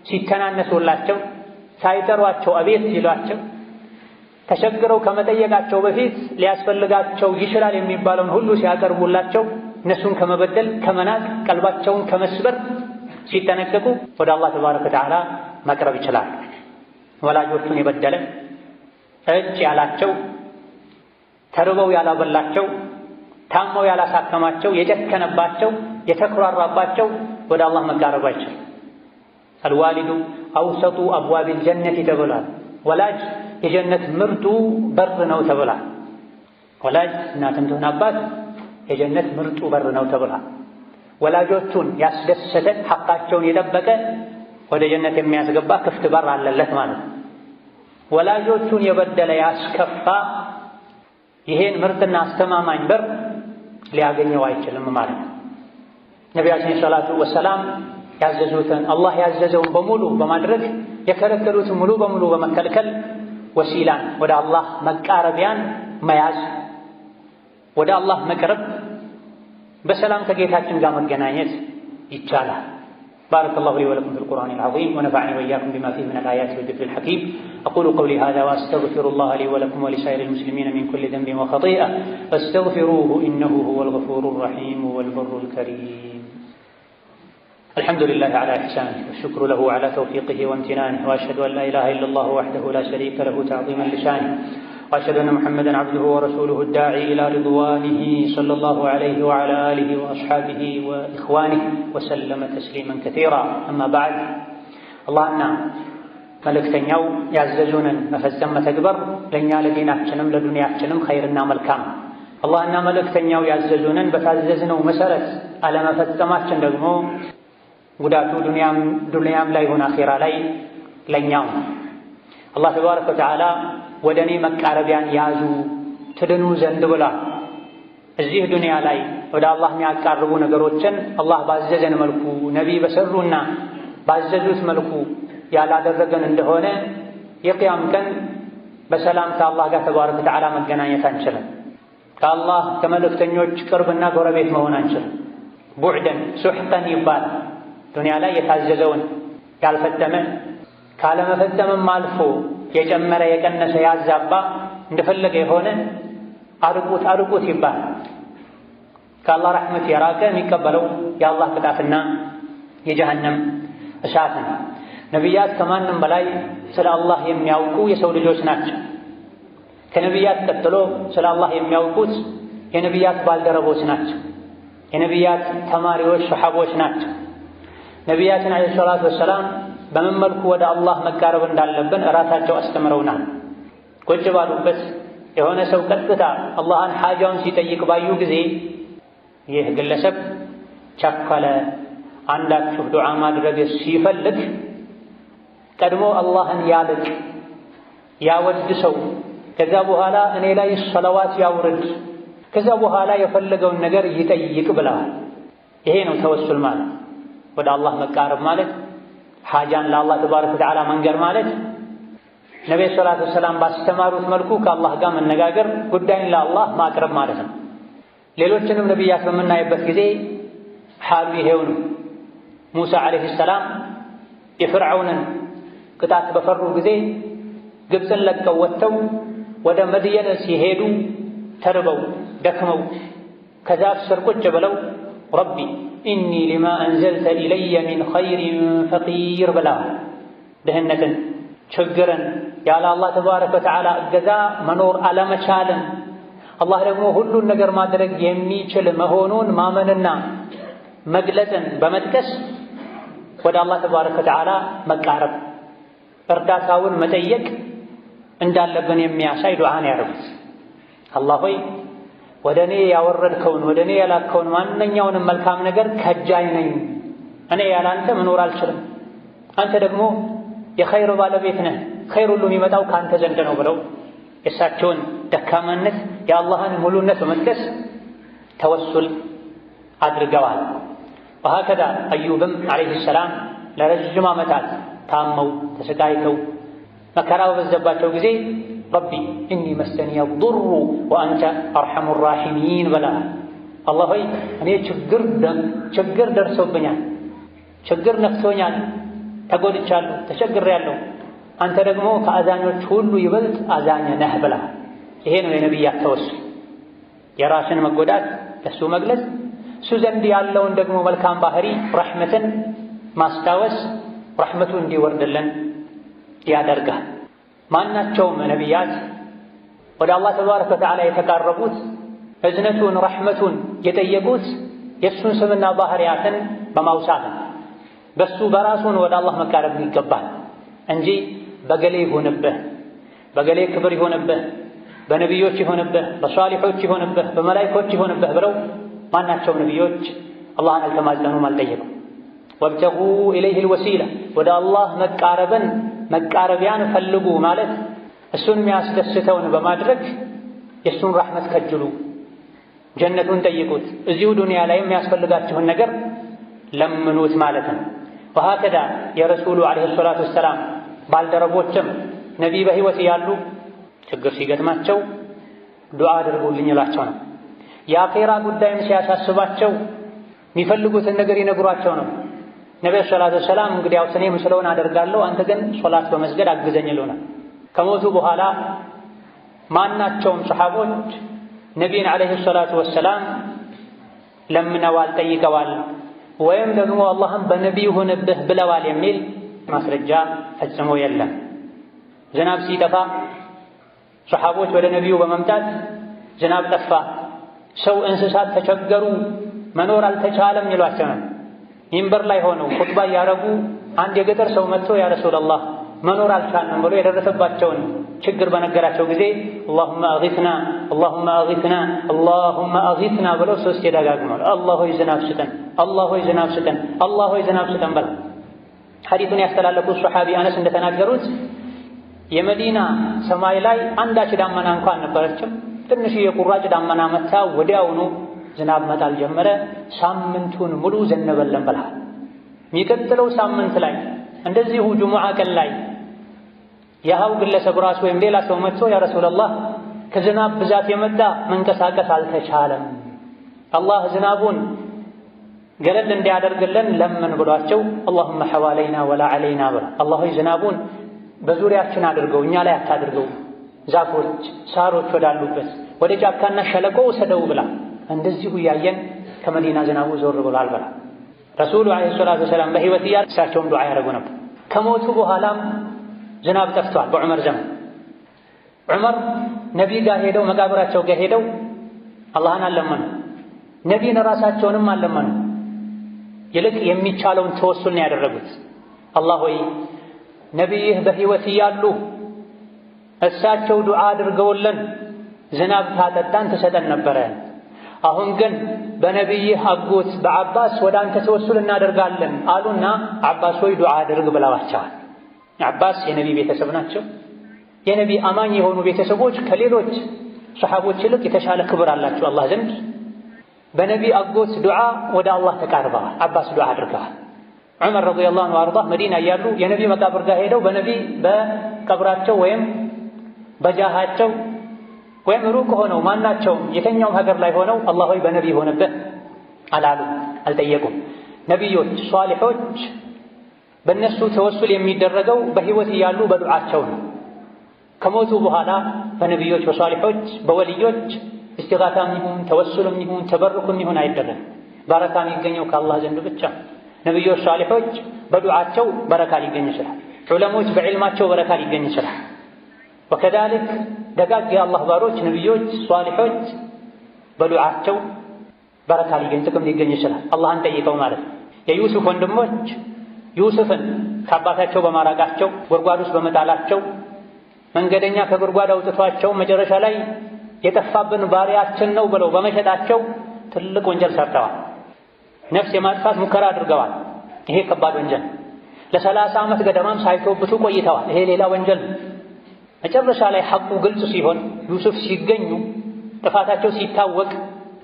ሲተናነሱላቸው ሳይጠሯቸው አቤት ሲሏቸው ተቸግረው ከመጠየቃቸው በፊት ሊያስፈልጋቸው ይችላል የሚባለውን ሁሉ ሲያቀርቡላቸው እነሱን ከመበደል ከመናቅ ቀልባቸውን ከመስበር ሲጠነቀቁ ወደ አላህ ተባረከ ወተዓላ መቅረብ ይችላል። ወላጆቹን የበደለ እጅ ያላቸው ተርበው ያላበላቸው ታመው ያላሳከማቸው የጨከነባቸው የተኩራራባቸው ወደ አላህ መቃረብ አይችልም። አልዋሊዱ አውሰጡ አብዋቢል ጀነቲ ተብሏል። ወላጅ የጀነት ምርጡ በር ነው ተብሏል። ወላጅ እናትም ትሁን አባት የጀነት ምርጡ በር ነው ተብሏል። ወላጆቹን ያስደሰተ ሐቃቸውን የጠበቀ ወደ ጀነት የሚያስገባ ክፍት በር አለለት ማለት ነው። ወላጆቹን የበደለ ያስከፋ ይሄን ምርጥና አስተማማኝ በር ሊያገኘው አይችልም ማለት ነው። ነቢያችን ሰለላሁ ዐለይሂ ወሰለም ያዘዙትን አላህ ያዘዘውን በሙሉ በማድረግ የከለከሉትን ሙሉ በሙሉ በመከልከል ወሲላን ወደ አላህ መቃረቢያን መያዝ ወደ አላህ መቅረብ በሰላም ከጌታችን ጋር መገናኘት ይቻላል። بارك الله لي ولكم في القرآن العظيم ونفعني وإياكم بما فيه من الآيات والذكر الحكيم أقول قولي هذا وأستغفر الله لي ولكم ولسائر المسلمين من كل ذنب وخطيئة فاستغفروه إنه هو الغفور الرحيم والبر الكريم. الحمد لله على إحسانه والشكر له على توفيقه وامتنانه وأشهد أن لا إله إلا الله وحده لا شريك له تعظيما لشانه وأشهد أن محمدًا عبده ورسوله الداعي إلى رضوانه صلى الله عليه وعلى آله وأصحابه وإخوانه وسلم تسليما كثيرا. أما بعد اللهنا መልእክተኛው ያዘዙንን መፈጸም መተግበር ለእኛ ለዲናችንም ለዱንያችንም ኸይርና መልካም። አላህና መልእክተኛው ያዘዙንን በታዘዝነው መሰረት አለመፈጸማችን ደግሞ ጉዳቱ ዱንያም ላይ ሆነ አኺራ ላይ ለኛው። አላህ ተባረከ ወተዓላ ወደ እኔ መቃረቢያን ያዙ ትድኑ ዘንድ ብላ እዚህ ዱንያ ላይ ወደ አላህ የሚያቃርቡ ነገሮችን አላህ ባዘዘን መልኩ ነቢይ በሰሩና ባዘዙት መልኩ ያላደረገን እንደሆነ የቂያም ቀን በሰላም ከአላህ ጋር ተባረከ ወተዓላ መገናኘት አንችልም። ከአላህ ከመልእክተኞች ቅርብና ጎረቤት መሆን አንችልም። ቡዕደን ሱሕቀን ይባላል። ዱንያ ላይ የታዘዘውን ያልፈጸመ ካለመፈጸምም አልፎ የጨመረ የቀነሰ ያዛባ እንደፈለገ የሆነ አርቁት ይባላል። ከአላህ ረሕመት የራቀ የሚቀበለው የአላህ ቅጣትና የጀሃነም እሳት ነው። ነቢያት ከማንም በላይ ስለ አላህ የሚያውቁ የሰው ልጆች ናቸው። ከነቢያት ቀጥሎ ስለ አላህ የሚያውቁት የነቢያት ባልደረቦች ናቸው። የነቢያት ተማሪዎች ሰሓቦች ናቸው። ነቢያችን ዓለይሂ ሰላቱ ወሰላም በምን መልኩ ወደ አላህ መቃረብ እንዳለብን እራሳቸው አስተምረውናል። ቁጭ ባሉበት የሆነ ሰው ቀጥታ አላህን ሓጃውን ሲጠይቅ ባዩ ጊዜ ይህ ግለሰብ ቸኮለ፣ አንዳችሁ ዱዓ ማድረግ ሲፈልግ ቀድሞ አላህን ያልቅ ያወድሰው፣ ከዛ በኋላ እኔ ላይ ሰለዋት ያውርድ፣ ከዛ በኋላ የፈለገውን ነገር ይጠይቅ ብለዋል። ይሄ ነው ተወሱል ማለት። ወደ አላህ መቃረብ ማለት ሓጃን ለአላህ ተባረከ ወተዓላ መንገር ማለት ነቢዩ ሰለላሁ ዐለይሂ ወሰለም ባስተማሩት መልኩ ከአላህ ጋር መነጋገር፣ ጉዳይን ለአላህ ማቅረብ ማለት ነው። ሌሎችንም ነቢያት በምናይበት ጊዜ ሓሉ ይሄው ነው። ሙሳ ዓለይሂ ሰላም የፍርዓውንን ቅጣት በፈሩ ጊዜ ግብፅን ለቀው ወጥተው ወደ መድየን ሲሄዱ ተርበው ደክመው ከዛፍ ስር ቁጭ ብለው ረቢ ኢኒ ሊማ አንዘልተ ኢለየ ሚን ኸይሪን ፈቂር ብለዋል። ድህነትን፣ ችግርን፣ ያለ አላህ ተባረከ ወተዓላ እገዛ መኖር አለመቻልን፣ አላህ ደግሞ ሁሉን ነገር ማድረግ የሚችል መሆኑን ማመንና መግለጽን በመጥቀስ ወደ አላህ ተባረከ ወተዓላ መቃረብ፣ እርዳታውን መጠየቅ እንዳለብን የሚያሳይ ዱዓን ያደርጉት። አላህ ሆይ ወደ እኔ ያወረድከውን ወደ እኔ ያላከውን ማንኛውንም መልካም ነገር ከጃይ ነኝ፣ እኔ ያላንተ መኖር አልችልም፣ አንተ ደግሞ የኸይር ባለቤት ነህ፣ ኸይር ሁሉ የሚመጣው ከአንተ ዘንድ ነው ብለው የእሳቸውን ደካማነት የአላህን ሙሉነት በመጥቀስ ተወሱል አድርገዋል። ወሀከዛ አዩብም ዓለይሂ ሰላም ለረጅም ዓመታት ታመው ተሰቃይተው መከራ በበዛባቸው ጊዜ ረቢ ኢኒ መስተኒየ ዱሩ ወአንተ አርሐሙ ራሒሚን በላ አላህ ሆይ እኔ ችግር ደርሶብኛል፣ ችግር ነክቶኛል፣ ተጎድቻለሁ፣ ተቸግሬያለሁ፣ አንተ ደግሞ ከአዛኞች ሁሉ ይበልጥ አዛኝ ነህ ብላ። ይሄ ነው የነቢያት ተወሱል። የራስን መጎዳት ለሱ መግለጽ፣ እሱ ዘንድ ያለውን ደግሞ መልካም ባህሪ ረሕመትን ማስታወስ፣ ረሕመቱ እንዲወርድልን ያደርጋል። ማናቸውም ነቢያት ወደ አላህ ተባረከ ወተዓላ የተቃረቡት እዝነቱን ረሕመቱን የጠየቁት የእሱን ስምና ባህሪያትን በማውሳት በሱ በራሱን ወደ አላህ መቃረብ ይገባል እንጂ በገሌ ይሆንብህ፣ በገሌ ክብር ይሆንብህ፣ በነቢዮች ይሆንብህ፣ በሷሊሖች ይሆንብህ፣ በመላኢኮች ይሆንብህ ብለው ማናቸውም ነቢዮች አላህን አልተማጸኑም፣ አልጠየቁም። ወብተጉ ኢለይሂል ወሲላ ወደ አላህ መቃረብን መቃረቢያን ፈልጉ ማለት እሱን የሚያስደስተውን በማድረግ የእሱን ረሕመት ከጅሉ፣ ጀነቱን ጠይቁት፣ እዚሁ ዱንያ ላይ የሚያስፈልጋችሁን ነገር ለምኑት ማለት ነው። ወሀከዛ የረሱሉ ዓለይሂ ሰላቱ ወሰላም ባልደረቦችም ነቢይ በሕይወት እያሉ ችግር ሲገጥማቸው ዱዓ አድርጉልኝ ይላቸው ነው። የአኼራ ጉዳይም ሲያሳስባቸው የሚፈልጉትን ነገር ይነግሯቸው ነው። ነቢዩ ሰላቱ ወሰላም እንግዲያውስ እኔ የምችለውን አደርጋለሁ፣ አንተ ግን ሶላት በመስገድ አግዘኝ ይሉናል። ከሞቱ በኋላ ማናቸውም ሰሓቦች ነቢይን ዓለይሂ ሰላቱ ወሰላም ለምነዋል፣ ጠይቀዋል ወይም ደግሞ አላህም በነቢይ ሁንብህ ብለዋል የሚል ማስረጃ ፈጽሞ የለም። ዝናብ ሲጠፋ ሰሓቦች ወደ ነቢዩ በመምጣት ዝናብ ጠፋ፣ ሰው እንስሳት ተቸገሩ፣ መኖር አልተቻለም ይሏቸው ነው። ሚንበር ላይ ሆነው ኹጥባ እያረጉ አንድ የገጠር ሰው መጥቶ ያ ረሱለላህ መኖር አልቻልንም ብሎ የደረሰባቸውን ችግር በነገራቸው ጊዜ አላሁመ አጊትና አላሁመ አጊትና አላሁመ አጊትና ብለው ሶስት ደጋግመው አላህ ሆይ ዝናብ ስጠን፣ አላህ ሆይ ዝናብ ስጠን፣ አላህ ሆይ ዝናብ ስጠን ብለው ሐዲሱን ያስተላለፉት ሱሐቢ አነስ እንደተናገሩት የመዲና ሰማይ ላይ አንዳች ዳመና እንኳን አልነበረችም። ትንሽ የቁራጭ ዳመና መታ ወዲያውኑ ዝናብ መጣል ጀመረ። ሳምንቱን ሙሉ ዘነበለን ብለሃል። የሚቀጥለው ሳምንት ላይ እንደዚሁ ጁሙዓ ቀን ላይ ያው ግለሰብ ራሱ ወይም ሌላ ሰው መጥቶ ያ ረሱላህ ከዝናብ ብዛት የመጣ መንቀሳቀስ አልተቻለም፣ አላህ ዝናቡን ገለል እንዲያደርግልን ለምን ብሏቸው አላሁመ ሐዋለይና ወላ ዐለይና ብላ አላህ ሆይ ዝናቡን በዙሪያችን አድርገው እኛ ላይ አታድርገው፣ ዛፎች ሳሮች ወዳሉበት ወደ ጫካና ሸለቆ ውሰደው ብላ እንደዚሁ እያየን ከመዲና ዝናቡ ዞር ብሏል ብላ ረሱሉ ዓለይሂ ሰላቱ ወሰላም በሕይወት እያሉ እሳቸውም ዱዓ ያደርጉ ነበር። ከሞቱ በኋላም ዝናብ ጠፍቷል። በዑመር ዘመን ዑመር ነቢይ ጋር ሄደው መቃብራቸው ጋር ሄደው አላህን አለመኑ፣ ነቢይን ራሳቸውንም አለመኑ። ይልቅ የሚቻለውን ተወሱል ነው ያደረጉት። አላህ ሆይ ነቢይህ በሕይወት እያሉ እሳቸው ዱዓ አድርገውልን ዝናብ ታጠጣን ትሰጠን ነበረ። አሁን ግን በነቢይህ አጎት በዓባስ ወደ አንተ ተወሱል እናደርጋለን አሉና ዓባስ ሆይ ዱዓ አድርግ ብለዋቸዋል። ዓባስ የነቢይ ቤተሰብ ናቸው። የነቢይ አማኝ የሆኑ ቤተሰቦች ከሌሎች ሰሓቦች ይልቅ የተሻለ ክብር አላቸው አላህ ዘንድ። በነቢይ አጎት ዱዓ ወደ አላህ ተቃርበዋል። ዓባስ ዱዓ አድርገዋል። ዑመር ረዲየላሁ ዐንሁ ወአርዳህ መዲና እያሉ የነቢይ መቃብር ጋር ሄደው በነቢይ በቀብራቸው ወይም በጃሃቸው ወይም ሩቅ ሆነው ማናቸውም የተኛውም ሀገር ላይ ሆነው አላህ ሆይ በነቢይ ሆነብህ አላሉ፣ አልጠየቁም። ነቢዮች ሷሊሖች በእነሱ ተወሱል የሚደረገው በሕይወት እያሉ በዱዓቸው ነው። ከሞቱ በኋላ በነቢዮች በሷሊሖች በወልዮች እስቲጋታም ይሁን ተወሱልም ይሁን ተበሩክም ይሁን አይደረግም። በረካ የሚገኘው ከአላህ ዘንድ ብቻ። ነቢዮች ሷሊሖች በዱዓቸው በረካ ሊገኝ ይችላል። ዑለሞች በዕልማቸው በረካ ሊገኝ ይችላል። ወከዛሊክ ደጋግ የአላህ ባሮች ነቢዮች ሷሊሖች በዱዓቸው በረካ ሊገኝ ጥቅም ሊገኝ ይችላል። አላህን ጠይቀው ማለት ነው። የዩሱፍ ወንድሞች ዩሱፍን ከአባታቸው በማራቃቸው ጉድጓድ ውስጥ በመጣላቸው መንገደኛ ከጉድጓድ አውጥቷቸው መጨረሻ ላይ የጠፋብን ባሪያችን ነው ብለው በመሸጣቸው ትልቅ ወንጀል ሰርተዋል። ነፍስ የማጥፋት ሙከራ አድርገዋል። ይሄ ከባድ ወንጀል። ለ30 ዓመት ገደማም ሳይተውብቱ ቆይተዋል። ይሄ ሌላ ወንጀል። መጨረሻ ላይ ሐቁ ግልጽ ሲሆን ዩሱፍ ሲገኙ ጥፋታቸው ሲታወቅ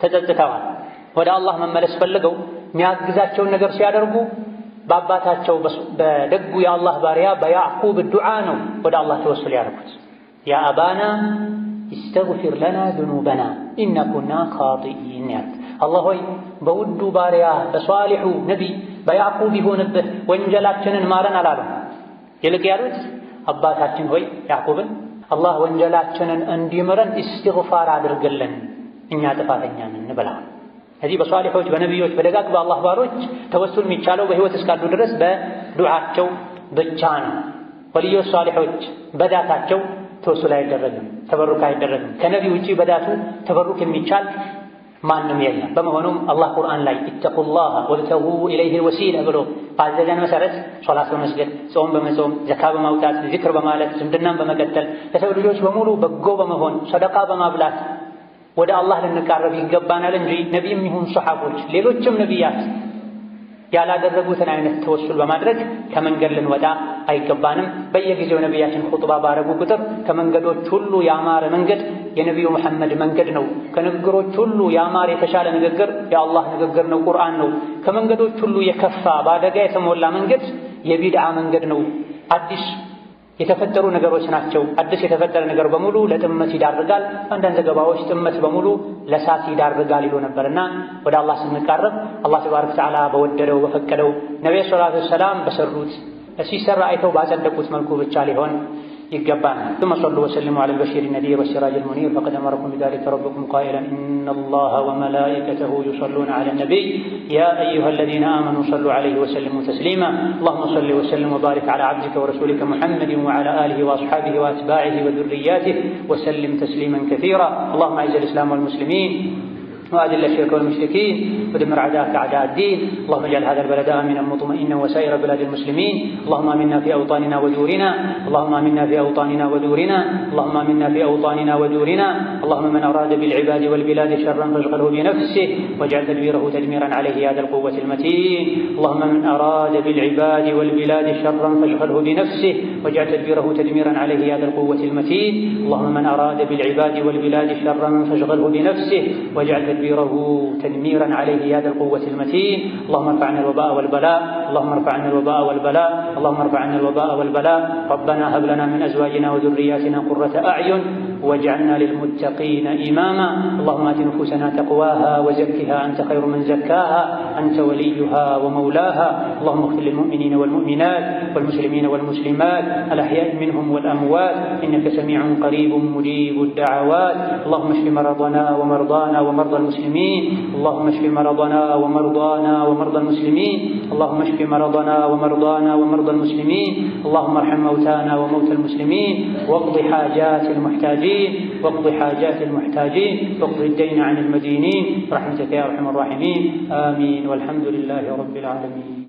ተጸጽተዋል። ወደ አላህ መመለስ ፈልገው የሚያግዛቸውን ነገር ሲያደርጉ በአባታቸው በደጉ የአላህ ባሪያ በያዕቁብ ዱዓ ነው ወደ አላህ ተወሱል ያደረጉት። ያ አባና ኢስተግፊር ለና ذنوبና ኢነ ኩና ኻጢኢን ያሉት። አላህ ሆይ በውዱ ባሪያ በሷሊሑ ነቢይ በያዕቁብ ይሁንብህ ወንጀላችንን ማረን አላሉ። ይልቅ ያሉት አባታችን ሆይ ያዕቁብን አላህ ወንጀላችንን እንዲምረን ኢስቲግፋር አድርግልን እኛ ጥፋተኛ ነን ብለዋል። እዚህ በሷሊሖች በነቢዮች በደጋግ በአላህ ባሮች ተወሱል የሚቻለው በህይወት እስካሉ ድረስ በዱዓቸው ብቻ ነው። ወልዮች ሷሊሖች በዳታቸው ተወሱል አይደረግም፣ ተበሩክ አይደረግም። ከነቢ ውጪ በዳቱ ተበሩክ የሚቻል ማንም የለም። በመሆኑም አላህ ቁርአን ላይ ኢተቁላህ ወብተጉ ኢለይሂል ወሲላ ብሎ ባዘዘን መሰረት ሶላት በመስገድ ጾም በመጾም ዘካ በማውጣት ዚክር በማለት ዝምድናን በመቀጠል ለሰው ልጆች በሙሉ በጎ በመሆን ሰደቃ በማብላት ወደ አላህ ልንቃረብ ይገባናል እንጂ ነቢይም ይሁን ሱሐቦች ሌሎችም ነቢያት ያላደረጉትን አይነት ተወሱል በማድረግ ከመንገድ ልንወጣ አይገባንም። በየጊዜው ነቢያችን ኹጥባ ባረጉ ቁጥር ከመንገዶች ሁሉ ያማረ መንገድ የነቢዩ መሐመድ መንገድ ነው። ከንግግሮች ሁሉ ያማረ የተሻለ ንግግር የአላህ ንግግር ነው፣ ቁርአን ነው። ከመንገዶች ሁሉ የከፋ በአደጋ የተሞላ መንገድ የቢድዓ መንገድ ነው። አዲስ የተፈጠሩ ነገሮች ናቸው። አዲስ የተፈጠረ ነገር በሙሉ ለጥመት ይዳርጋል። አንዳንድ ዘገባዎች ጥመት በሙሉ ለሳት ይዳርጋል ይሉ ነበርና ወደ አላህ ስንቃረብ አላህ ተባረከ ወተዓላ በወደደው በፈቀደው ነብዩ ሰለላሁ ዐለይሂ ወሰለም በሰሩት ሲሰራ አይተው ባጸደቁት መልኩ ብቻ ሊሆን يقبانا ثم صلوا وسلموا على البشير النذير والسراج المنير فقد أمركم بذلك ربكم قائلا إن الله وملائكته يصلون على النبي يا أيها الذين آمنوا صلوا عليه وسلموا تسليما اللهم صل وسلم وبارك على عبدك ورسولك محمد وعلى آله وأصحابه وأتباعه وذرياته وسلم تسليما كثيرا اللهم أعز الإسلام والمسلمين وأذل الشرك والمشركين ودمر أعداءك أعداء الدين اللهم اجعل هذا البلد آمنا مطمئنا وسائر بلاد المسلمين اللهم آمنا في أوطاننا ودورنا اللهم آمنا في أوطاننا ودورنا اللهم آمنا في أوطاننا ودورنا اللهم من أراد بالعباد والبلاد شرا فاشغله بنفسه واجعل تدبيره تدميرا عليه يا ذا القوة المتين اللهم من أراد بالعباد والبلاد شرا فاشغله بنفسه واجعل تدبيره تدميرا عليه يا ذا القوة المتين اللهم من أراد بالعباد والبلاد شرا فاشغله بنفسه واجعل تدبيره تدميرا عليه يا ذا القوة المتين اللهم ارفع عنا الوباء والبلاء اللهم ارفع عنا الوباء والبلاء اللهم ارفع عنا الوباء والبلاء ربنا هب لنا من أزواجنا وذرياتنا قرة أعين واجعلنا للمتقين إماما اللهم آت نفوسنا تقواها وزكها أنت خير من زكاها أنت وليها ومولاها اللهم اغفر للمؤمنين والمؤمنات والمسلمين والمسلمات الأحياء منهم والأموات إنك سميع قريب مجيب الدعوات اللهم اشف مرضنا ومرضانا ومرضى المسلمين اللهم اشف مرضنا ومرضانا ومرضى المسلمين اللهم اشف مرضنا ومرضانا ومرضى المسلمين اللهم ارحم موتانا وموتى المسلمين واقض حاجات المحتاجين واقض حاجات المحتاجين واقض الدين عن المدينين برحمتك يا أرحم الراحمين آمين والحمد لله رب العالمين.